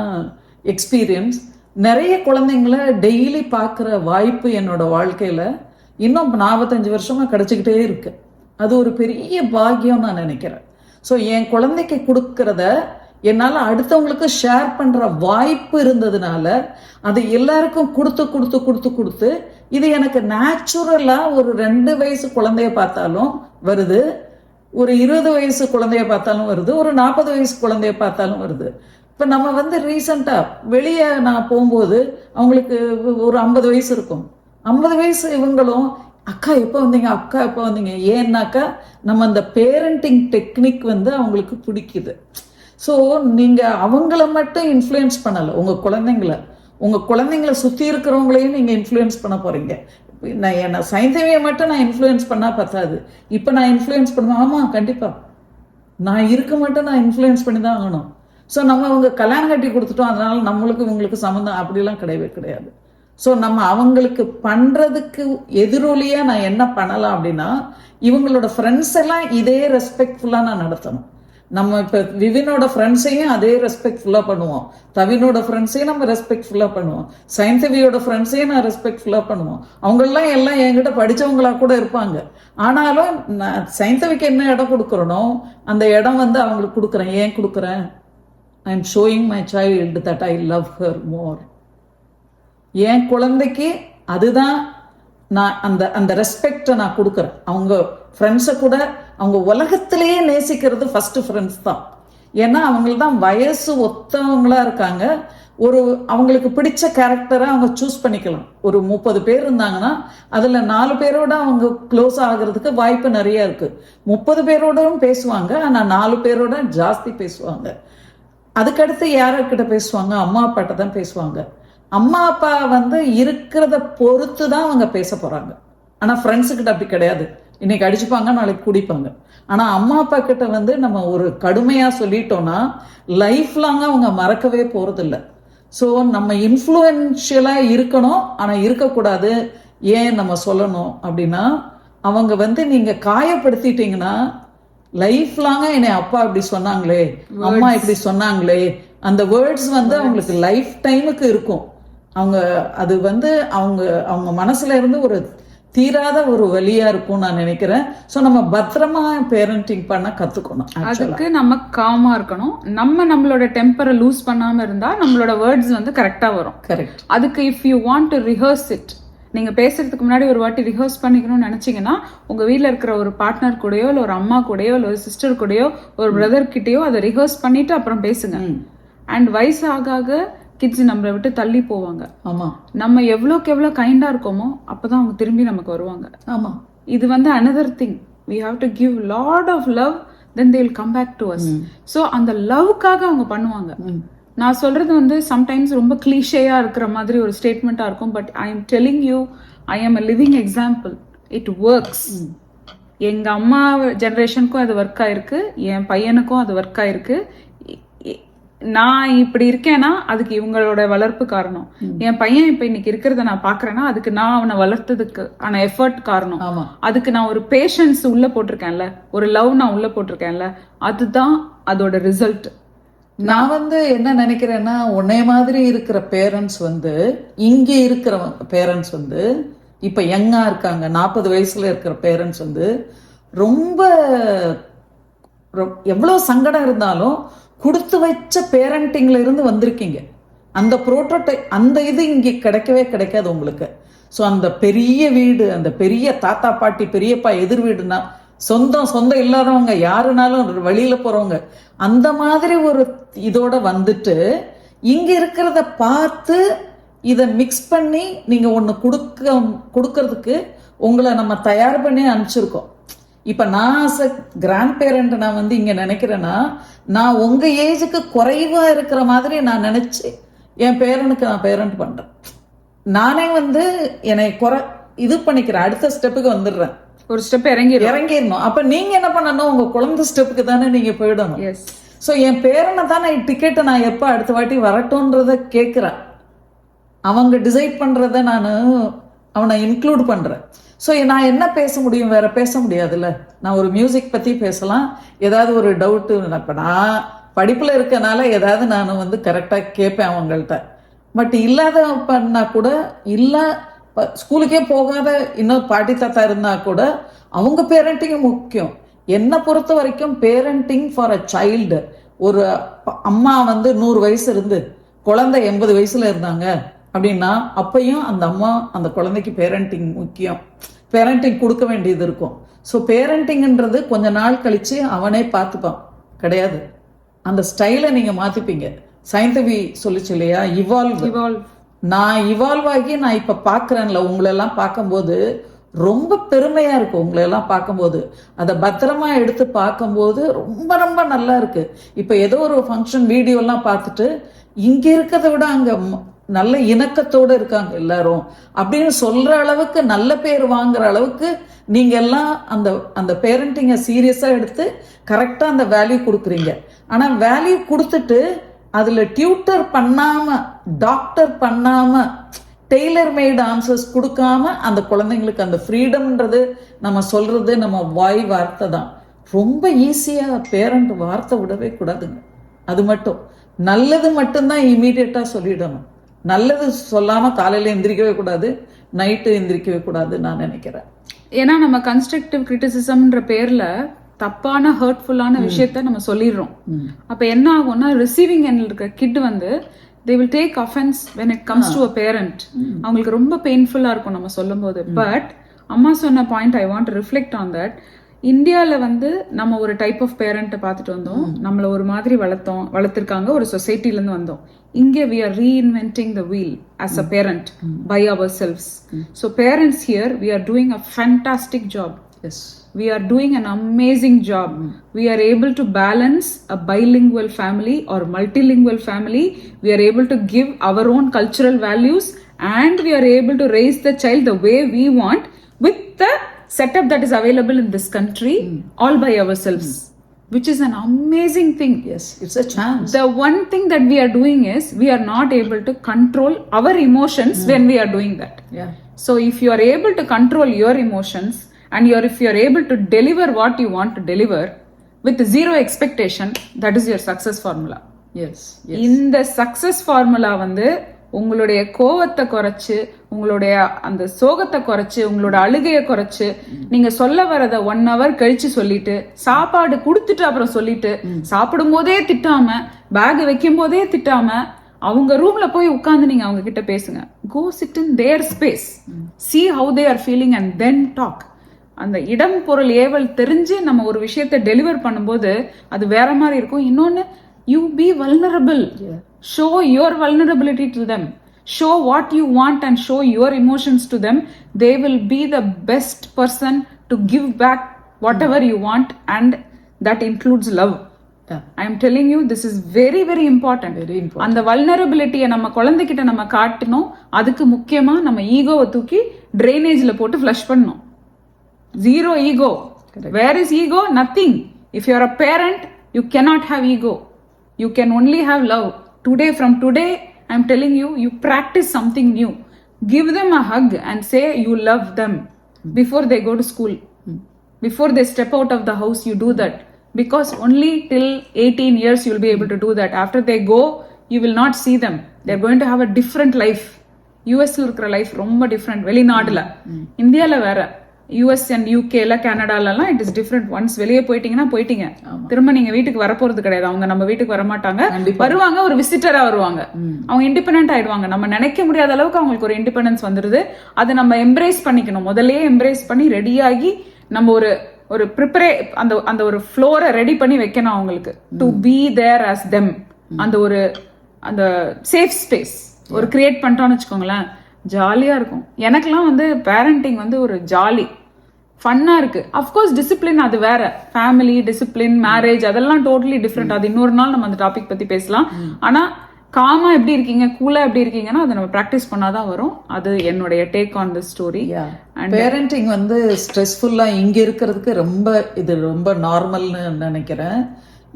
எக்ஸ்பீரியன்ஸ், நிறைய குழந்தைங்கள டெய்லி பார்க்குற வாய்ப்பு என்னோட வாழ்க்கையில் இன்னும் 45 வருஷமாக கிடைச்சிக்கிட்டே இருக்கு. அது ஒரு பெரிய பாக்கியம் நான் நினைக்கிறேன். ஸோ என் குழந்தைக்கு கொடுக்கறத என்னால் அடுத்தவங்களுக்கு ஷேர் பண்ணுற வாய்ப்பு இருந்ததுனால அது எல்லாருக்கும் கொடுத்து இது எனக்கு நேச்சுரலாக ஒரு 2 வயசு குழந்தைய பார்த்தாலும் வருது, ஒரு 20 வயசு குழந்தைய பார்த்தாலும் வருது, ஒரு 40 வயசு குழந்தைய பார்த்தாலும் வருது. இப்போ நம்ம வந்து ரீசண்டாக வெளியே நான் போகும்போது அவங்களுக்கு ஒரு 50 வயசு இருக்கும். 50 வயசு இவங்களும் அக்கா எப்போ வந்தீங்க. ஏன்னாக்கா நம்ம அந்த பேரண்டிங் டெக்னிக் வந்து அவங்களுக்கு பிடிக்குது. ஸோ நீங்கள் அவங்கள மட்டும் இன்ஃப்ளூயன்ஸ் பண்ணலை, உங்கள் குழந்தைங்கள சுற்றி இருக்கிறவங்களையும் நீங்கள் இன்ஃப்ளூயன்ஸ் பண்ண போகிறீங்க. நான் சைந்தவியை மட்டும் நான் இன்ஃப்ளூயன்ஸ் பண்ணால் பத்தாது. இப்போ நான் இன்ஃப்ளூயன்ஸ் பண்ணுவேன், ஆமாம் கண்டிப்பாக நான் இருக்க மட்டும் நான் இன்ஃப்ளூயன்ஸ் பண்ணி தான் ஆகணும். ஸோ நம்ம அவங்க கல்யாணம் கட்டி கொடுத்துட்டோம், அதனால நம்மளுக்கு இவங்களுக்கு சம்மந்தம் அப்படிலாம் கிடையவே கிடையாது. ஸோ நம்ம அவங்களுக்கு பண்ணுறதுக்கு எதிரொலியாக நான் என்ன பண்ணலாம் அப்படின்னா, இவங்களோட ஃப்ரெண்ட்ஸ் எல்லாம் இதே ரெஸ்பெக்ட்ஃபுல்லாக நான் நடத்தணும். நம்ம இப்போ விவினோட ஃப்ரெண்ட்ஸையும் அதே ரெஸ்பெக்ட்ஃபுல்லாக பண்ணுவோம், தவினோட ஃப்ரெண்ட்ஸையும் நம்ம ரெஸ்பெக்ட்ஃபுல்லாக பண்ணுவோம், சைந்தவியோட ஃப்ரெண்ட்ஸையும் நான் ரெஸ்பெக்ட்ஃபுல்லாக பண்ணுவோம். அவங்களெலாம் எல்லாம் என்கிட்ட படித்தவங்களாக கூட இருப்பாங்க. ஆனாலும் நான் சைந்தவிக்கு என்ன இடம் கொடுக்குறனோ அந்த இடம் வந்து அவங்களுக்கு கொடுக்குறேன். ஏன் கொடுக்குறேன்? I am showing my child that I love her more. என் குழந்தைக்கு அதுதான் நான் அந்த ரெஸ்பெக்டை நான் கொடுக்குறேன். அவங்க ஃப்ரெண்ட்ஸை கூட அவங்க உலகத்திலேயே நேசிக்கிறது ஃபஸ்ட்டு ஃப்ரெண்ட்ஸ் தான். ஏன்னா அவங்களுக்கு தான் வயசு ஒத்தவங்களா இருக்காங்க. அவங்களுக்கு பிடிச்ச கேரக்டரை அவங்க சூஸ் பண்ணிக்கலாம். ஒரு 30 பேர் இருந்தாங்கன்னா அதில் 4 பேரோட அவங்க க்ளோஸ் ஆகிறதுக்கு வாய்ப்பு நிறைய இருக்குது. 30 பேரோடும் பேசுவாங்க, ஆனால் 4 பேரோட ஜாஸ்தி பேசுவாங்க. அதுக்கடுத்து யார்கிட்ட பேசுவாங்க? அம்மா அப்பாட்ட தான் பேசுவாங்க. அம்மா அப்பா வந்து இருக்கிறத பொறுத்து தான் அவங்க பேச போகிறாங்க. ஆனால் ஃப்ரெண்ட்ஸுக்கிட்ட அப்படி கிடையாது. இன்னைக்கு அடிச்சுப்பாங்க, நாளைக்கு குடிப்பாங்க. ஆனால் அம்மா அப்பா கிட்ட வந்து நம்ம ஒரு கடுமையாக சொல்லிட்டோம்னா லைஃப் லாங்காக அவங்க மறக்கவே போகிறதில்ல. ஸோ நம்ம இன்ஃப்ளூயன்ஷியலாக இருக்கணும், ஆனால் இருக்கக்கூடாது. ஏன் நம்ம சொல்லணும் அப்படின்னா, அவங்க வந்து நீங்கள் காயப்படுத்திட்டீங்கன்னா லைஃப் லாங்காக என்னை அப்பா இப்படி சொன்னாங்களே, அம்மா இப்படி சொன்னாங்களே, அந்த வேர்ட்ஸ் வந்து அவங்களுக்கு லைஃப் டைமுக்கு இருக்கும். அது வந்து அவங்க மனசுல இருந்து ஒரு தீராத ஒரு வலியா இருக்கும் நான் நினைக்கிறேன். ஸோ நம்ம பத்திரமா பேரண்டிங் பண்ண கத்துக்கணும். அதுக்கு நம்ம காமா இருக்கணும். நம்மளோட டெம்பரை லூஸ் பண்ணாம இருந்தா நம்மளோட வேர்ட்ஸ் வந்து கரெக்டா வரும். கரெக்ட். அதுக்கு if you want to rehearse it, நீங்க பேசுறதுக்கு முன்னாடி ஒரு வாட்டி ரிஹர்ஸ் பண்ணிக்கணும்னு நினைச்சீங்கன்னா உங்க வீட்டில் இருக்கிற ஒரு பார்ட்னர் கூடயோ இல்லை ஒரு அம்மா கூடயோ இல்லை ஒரு சிஸ்டர் கூடயோ ஒரு பிரதர் கிட்டயோ அதை ரிஹர்ஸ் பண்ணிட்டு அப்புறம் பேசுங்க. அண்ட் வயசு ஆக கிட்ஸ் நம்மளை விட்டு தள்ளி போவாங்க. ஆமா, நம்ம எவ்வளோக்கு எவ்வளோ கைண்டா இருக்கோமோ அப்பதான் அவங்க திரும்பி நமக்கு வருவாங்க. ஆமா, இது வந்து another thing, we have to give lot of love, then they will come back to us. So அந்த லவ்க்காக அவங்க பண்ணுவாங்க. நான் சொல்றது வந்து சம்டைம்ஸ் ரொம்ப கிளீஷேயா இருக்கிற மாதிரி ஒரு ஸ்டேட்மெண்ட்டா இருக்கும். But I am telling you, I am a living example. It works. எங்க அம்மா ஜெனரேஷனுக்கும் அது ஒர்க் ஆயிருக்கு, என் பையனுக்கும் அது ஒர்க் ஆயிருக்கு. நான் இப்படி இருக்கேன்னா அதுக்கு இவங்களோட வளர்ப்பு காரணம். என் பையன் இப்ப இன்னைக்கு இருக்கிறத நான் பாக்குறேன்னா அதுக்கு நான் அவனை வளர்த்ததுக்கு ஆன எஃபர்ட் காரணம். அதுக்கு நான் ஒரு பேஷன்ஸ் உள்ள போட்டிருக்கேன்ல, ஒரு லவ் நான் உள்ள போட்டிருக்கேன்ல, அதுதான் அதோட ரிசல்ட். நான் என்ன நினைக்கிறேன்னா, உன்னை மாதிரி இருக்கிற பேரண்ட்ஸ் இங்க இருக்கிற பேரண்ட்ஸ் இப்ப யங்கா இருக்காங்க, 40 வயசுல இருக்கிற பேரண்ட்ஸ் ரொம்ப எவ்வளவு சங்கடம் இருந்தாலும் கொடுத்து வச்ச பேரண்டிங்ல இருந்து வந்திருக்கீங்க. அந்த புரோட்டோடைப், அந்த இது இங்க கிடைக்கவே கிடைக்காது உங்களுக்கு. ஸோ அந்த பெரிய வீடு, அந்த பெரிய தாத்தா பாட்டி பெரியப்பா எதிர் வீடுனா, சொந்தம் இல்லாதவங்க யாருனாலும் வெளியில போறவங்க, அந்த மாதிரி ஒரு இதோட வந்துட்டு இங்க இருக்கிறத பார்த்து இதை மிக்ஸ் பண்ணி நீங்க ஒன்று கொடுக்கறதுக்கு உங்களை நம்ம தயார் பண்ணி அனுப்பிச்சிருக்கோம். இப்ப நான் ஆஸ் அ கிராண்ட் பேரண்ட் நான் இங்க நினைக்கிறேன்னா, நான் உங்க ஏஜுக்கு குறைவா இருக்கிற மாதிரி நான் நினைச்சு என் பேரனுக்கு நான் பேரண்ட் பண்றேன். நானே என்னை இது பண்ணிக்கிறேன், அடுத்த ஸ்டெப்புக்கு வந்துடுறேன். ஒரு ஸ்டெப் இறங்கிடணும். அப்ப நீங்க என்ன பண்ணணும், உங்க குழந்தை ஸ்டெப்புக்கு தானே நீங்க போயிடணும். ஸோ என் பேரனை தான் நான் டிக்கெட்டை நான் எப்போ அடுத்த வாட்டி வரட்டும்ன்றத கேட்குறேன். அவங்க டிசைட் பண்றத நான் அவனை இன்க்ளூட் பண்றேன். ஸோ நான் என்ன பேச முடியும், வேற பேச முடியாதுல்ல. நான் ஒரு மியூசிக் பத்தி பேசலாம், ஏதாவது ஒரு டவுட்டு. இப்போ நான் படிப்புல இருக்கனால ஏதாவது நான் கரெக்டாக கேட்பேன் அவங்கள்ட்ட. பட் இல்லாத பண்ணா கூட, இல்லை ஸ்கூலுக்கே போகாத இன்னொரு பாட்டி தாத்தா இருந்தா கூட அவங்க பேரண்டிங் முக்கியம். என்னை பொறுத்த வரைக்கும் பேரண்டிங் ஃபார் அ சைல்டு, ஒரு அம்மா 100 வயசு இருந்து குழந்தை 80 வயசுல இருந்தாங்க அப்படின்னா, அப்பையும் அந்த அம்மா அந்த குழந்தைக்கு பேரண்டிங் முக்கியம், பேரண்டிங் கொடுக்க வேண்டியது இருக்கும். ஸோ பேரண்டிங்ன்றது கொஞ்ச நாள் கழிச்சு அவனே பார்த்துப்பான் கிடையாது. அந்த ஸ்டைலை நீங்க மாத்திப்பீங்க. சைந்தவி சொல்லிச்சு இல்லையா, இவால்வ். நான் இவால்வ் ஆகி நான் இப்ப பாக்குறேன்ல, உங்களெல்லாம் பார்க்கும்போது ரொம்ப பெருமையா இருக்கு. உங்களெல்லாம் பார்க்கும்போது அதை பத்திரமா எடுத்து பார்க்கும்போது ரொம்ப ரொம்ப நல்லா இருக்கு. இப்ப ஏதோ ஒரு ஃபங்க்ஷன் வீடியோ எல்லாம் பார்த்துட்டு இங்க இருக்கிறத விட அங்க நல்ல இணக்கத்தோடு இருக்காங்க எல்லாரும் அப்படின்னு சொல்ற அளவுக்கு, நல்ல பேர் வாங்குற அளவுக்கு நீங்க எல்லாம் அந்த பேரண்டிங்கை சீரியஸா எடுத்து கரெக்டா அந்த வேல்யூ கொடுக்குறீங்க. ஆனா வேல்யூ கொடுத்துட்டு அதுல டியூட்டர் பண்ணாம, டாக்டர் பண்ணாம, டெய்லர் மேட் ஆன்சர்ஸ் கொடுக்காம அந்த குழந்தைங்களுக்கு அந்த ஃப்ரீடம்ன்றது நம்ம சொல்றது நம்ம வாய் வார்த்தை தான். ரொம்ப ஈஸியா பேரண்ட் வார்த்தை விடவே கூடாதுங்க. அது மட்டும் நல்லது மட்டும்தான் இமீடியட்டா சொல்லிடணும். நல்லது சொல்லாம காலையில எந்திரிக்கவே கூடாது, நைட்டு எந்திரிக்கவே கூடாது நான் நினைக்கிறேன். ஏன்னா நம்ம கன்ஸ்ட்ரக்டிவ் கிரிட்டிசிசம்ன்ற பேர்ல தப்பான ஹர்ட்ஃபுல்லான விஷயத்த நம்ம சொல்லிடுறோம். அப்ப என்ன ஆகும்னா, ரிசீவிங் எண்ட்ல இருக்க kit they will take offense when it comes to a parent. அவங்களுக்கு ரொம்ப பெயின்ஃபுல்லா இருக்கும் நம்ம சொல்லும் போது. பட் அம்மா சொன்ன point, I want to reflect on that. இந்தியால நம்ம ஒரு டைப் ஆஃப் பேரண்ட்டை பார்த்துட்டு வந்தோம், நம்மள ஒரு மாதிரி வளர்த்திருக்காங்க, ஒரு சொசைட்டில இருந்து வந்தோம். இங்க we are reinventing the wheel as a parent by ourselves. So parents here, we are doing a fantastic job. Yes, we are doing an amazing job. We are able to balance a bilingual family or multilingual family. We are able to give our own cultural values, and we are able to raise the child the way we want with the setup that is available in this country, all by ourselves, which is an amazing thing. Yes, it's a chance. The one thing that we are doing is we are not able to control our emotions when we are doing that. Yeah. So if you are able to control your emotions, and if you are able to deliver what you want to deliver with zero expectation, that is your success formula. Yes. இந்த success formula உங்களுடைய கோவத்தை குறைச்சு, உங்களுடைய அந்த சோகத்தை குறைச்சு, உங்களோட அழுகையை குறைச்சு, நீங்க சொல்ல வரத 1 hour கழிச்சு சொல்லிட்டு, சாப்பாடு கொடுத்துட்டு அப்புறம் சொல்லிட்டு, சாப்பிடும் போதே திட்டாம, பேக் வைக்கும் போதே திட்டாம, அவங்க ரூம்ல போய் உட்கார்ந்து நீங்க அவங்க கிட்ட பேசுங்க. Go sit in their space, see how they are feeling and then talk. அந்த இடம் பொருள் ஏவல் தெரிஞ்சு நம்ம ஒரு விஷயத்தை டெலிவர் பண்ணும்போது அது வேற மாதிரி இருக்கும். இன்னொன்னு, you be vulnerable. Show your vulnerability to them. Show what you want and show your emotions to them. They will be the best person to give back whatever you want, and that includes love. I am telling you, this is very very important. அந்த vulnerability-ய நம்ம குழந்தைகிட்ட நம்ம காட்டணும். அதுக்கு முக்கியமா நம்ம ஈகோவை தூக்கி ட்ரைனேஜ்ல போட்டு ஃப்ளஷ் பண்ணணும். Zero ego. Correct. Where is ego? Nothing. If you are a parent, you cannot have ego. You can only have love. Today, from today, I'm telling you, you practice something new. Give them a hug and say you love them before they go to school. Before they step out of the house, you do that. Because only till 18 years you'll be able to do that. After they go, you will not see them. They're going to have a different life. யூஎஸ்ல இருக்கிற life ரொம்ப different. வெளிநாடுல, இந்தியால வேற. US and யூகேல கனடாலலாம் it is different. Once வெளியே போயிட்டீங்கன்னா போயிட்டீங்க, திரும்ப நீங்க வீட்டுக்கு வரப்போறது கிடையாது. அவங்க நம்ம வீட்டுக்கு வரமாட்டாங்க, வருவாங்க ஒரு விசிட்டரா வருவாங்க. அவங்க இண்டிபெண்டன்ட் ஆயிடுவாங்க. நம்ம நினைக்க முடியாத அளவுக்கு அவங்களுக்கு ஒரு இண்டிபெண்டன்ஸ் வந்துருது. அதை நம்ம எம்ப்ரேஸ் பண்ணிக்கணும். முதல்லயே எம்ப்ரேஸ் பண்ணி ரெடியாகி நம்ம ஒரு ப்ரிப்பரே அந்த ஒரு ஃப்ளோரை ரெடி பண்ணி வைக்கணும் அவங்களுக்கு. To be there as them. அந்த சேஃப் ஸ்பேஸ் ஒரு கிரியேட் பண்ணிட்டோம்னு வச்சுக்கோங்களேன், ஜாலியா இருக்கும். எனக்கெல்லாம் பேரண்டிங் ஒரு ஜாலி ஃபன்னா இருக்கு. அஃப்கோர்ஸ் டிசிப்ளின் அது வேற. ஃபேமிலி டிசிப்ளின், மேரேஜ் அதெல்லாம் டோட்டலி டிஃப்ரெண்ட். அது இன்னொரு நாள் நம்ம அந்த டாபிக் பத்தி பேசலாம். ஆனா காமா எப்படி இருக்கீங்க, கூலா எப்படி இருக்கீங்கன்னா அதை நம்ம ப்ராக்டிஸ் பண்ணாதான் வரும். அது என்னுடைய take on the story. Parenting ஸ்ட்ரெஸ்ஃபுல்லா இங்க இருக்கிறதுக்கு ரொம்ப நார்மல்னு நினைக்கிறேன்.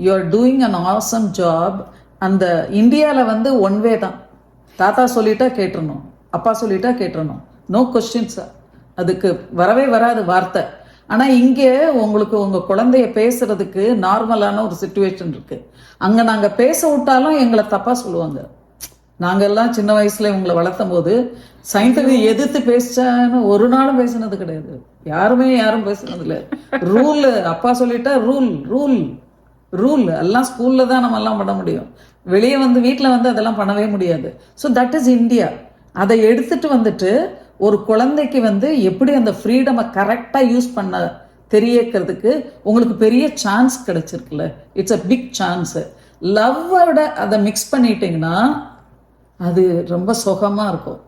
You are doing an awesome job. அந்த இந்தியாவில் ஒன் வே தான். தாத்தா சொல்லிட்டா கேட்டுறணும், அப்பா சொல்லிட்டா கேட்டுறணும், நோ கொஸ்டின்ஸ். அதுக்கு வரவே வராது வார்த்தை. ஆனால் இங்கே உங்களுக்கு உங்கள் குழந்தைய பேசுறதுக்கு நார்மலான ஒரு சுச்சுவேஷன் இருக்கு. அங்கே நாங்கள் பேச விட்டாலும் எங்களை தப்பாக சொல்லுவாங்க. நாங்கெல்லாம் சின்ன வயசுல இவங்களை வளர்த்தும் போது சைந்தவி எதிர்த்து பேசான்னு ஒரு நாளும் பேசினது கிடையாது. யாரும் பேசுனது இல்லை. ரூல், அப்பா சொல்லிட்டா ரூல் ரூல் ரூல். எல்லாம் ஸ்கூல்ல தான் நம்ம எல்லாம் பண்ண முடியும். வெளியே வீட்டில் அதெல்லாம் பண்ணவே முடியாது. So that is India. அதை எடுத்துட்டு ஒரு குழந்தைக்கு எப்படி அந்த ஃப்ரீடமை கரெக்டாக யூஸ் பண்ண தெரியக்கிறதுக்கு உங்களுக்கு பெரிய சான்ஸ் கிடைச்சிருக்குல்ல. It's a big chance. லவ்வோட அதை மிக்ஸ் பண்ணிட்டீங்கன்னா அது ரொம்ப சுகமாக இருக்கும்.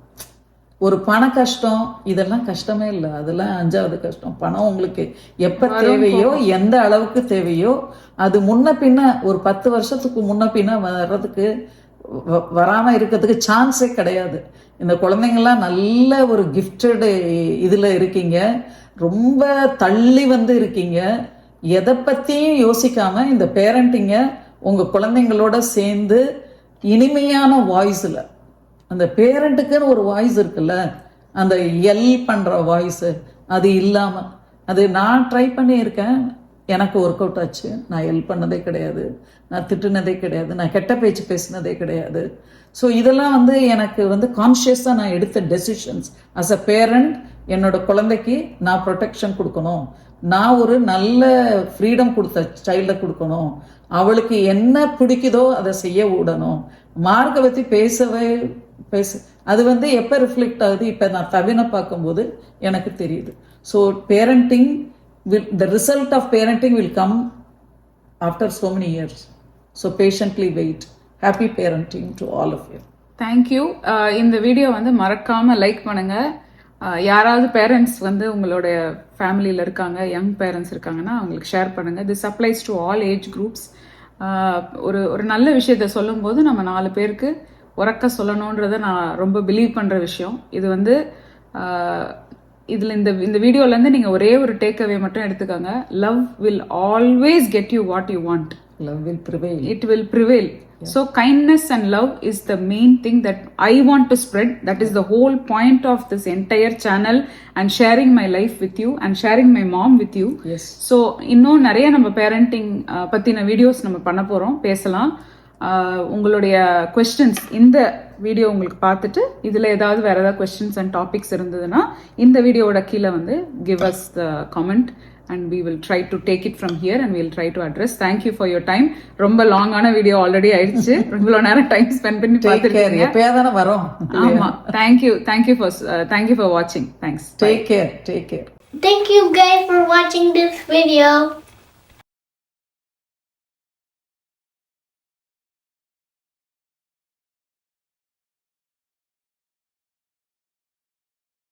ஒரு பண கஷ்டம் இதெல்லாம் கஷ்டமே இல்லை. அதெல்லாம் 5வது கஷ்டம். பணம் உங்களுக்கு எப்போ தேவையோ, எந்த அளவுக்கு தேவையோ, அது முன்ன பின்ன ஒரு 10 வருஷத்துக்கு முன்ன பின்ன வர்றதுக்கு வராமல் இருக்கிறதுக்கு சான்ஸே கிடையாது. இந்த குழந்தைங்கள்லாம் நல்ல ஒரு கிஃப்டடு இதில் இருக்கீங்க. ரொம்ப தள்ளி இருக்கீங்க. எதை பற்றியும் யோசிக்காம இந்த பேரண்டிங்கை உங்கள் குழந்தைங்களோட சேர்ந்து இனிமையான வாய்ஸில், அந்த பேரண்ட்டுக்குன்னு ஒரு வாய்ஸ் இருக்குல்ல, அந்த எல் பண்ணுற வாய்ஸு அது இல்லாமல், அது நான் ட்ரை பண்ணியிருக்கேன். எனக்கு ஒர்க் அவுட் ஆச்சு. நான் எல் பண்ணதே கிடையாது, நான் திட்டுனதே கிடையாது, நான் கெட்ட பேச்சு பேசினதே கிடையாது. ஸோ இதெல்லாம் எனக்கு கான்ஷியஸாக நான் எடுத்த டெசிஷன்ஸ். அஸ் அ பேரண்ட் என்னோட குழந்தைக்கு நான் ப்ரொடெக்ஷன் கொடுக்கணும், நான் ஒரு நல்ல ஃப்ரீடம் கொடுத்த சைல்டை கொடுக்கணும், அவளுக்கு என்ன பிடிக்குதோ அதை செய்ய விடணும். மார்க்கை பற்றி பேச அது எப்போ ரிஃப்ளெக்ட் ஆகுது, இப்போ நான் தவினை பார்க்கும்போது எனக்கு தெரியுது. So parenting the result of parenting will come after so many years. So patiently wait. Happy parenting to all of you. Thank you. இந்த வீடியோ மறக்காம லைக் பண்ணுங்க. யாராவது பேரண்ட்ஸ் உங்களோட ஃபேமிலியில் இருக்காங்க, யங் பேரண்ட்ஸ் இருக்காங்கன்னா அவங்களுக்கு ஷேர் பண்ணுங்க. This applies to all age groups. ஒரு நல்ல விஷயத்த சொல்லும்போது நம்ம 4 பேருக்கு உறக்க சொல்லணுன்றதை நான் ரொம்ப பிலீவ் பண்ணுற விஷயம். இது இதில் இந்த வீடியோலேருந்து நீங்கள் ஒரே ஒரு டேக் அவே மட்டும் எடுத்துக்கோங்க. Love will always get you what you want. Love will prevail. It will prevail. Yeah. So kindness and love is the main thing that I want to spread. That is the whole point of this entire channel and sharing my life with you and sharing my mom with you. Yes. So இன்னும் நிறைய நம்ம parenting பற்றின videos நம்ம பண்ண போகிறோம், பேசலாம். உங்களுடைய questions இந்த வீடியோ உங்களுக்கு பார்த்துட்டு இதில் ஏதாவது வேறு ஏதாவது கொஸ்டின்ஸ் அண்ட் டாபிக்ஸ் இருந்ததுன்னா இந்த வீடியோவோட கீழே give us the comment and we will try to take it from here and we will try to address. Thank you for your time. ரொம்ப லாங்கான வீடியோ ஆல்ரெடி ஆயிடுச்சு. இவ்வளோ நேரம் டைம் ஸ்பெண்ட் பண்ணி பார்த்துருக்கீங்க. எப்பயாதானே வரோம். ஆமாம். Thank you for watching. Thanks. Take care. Thank you guys for watching this video.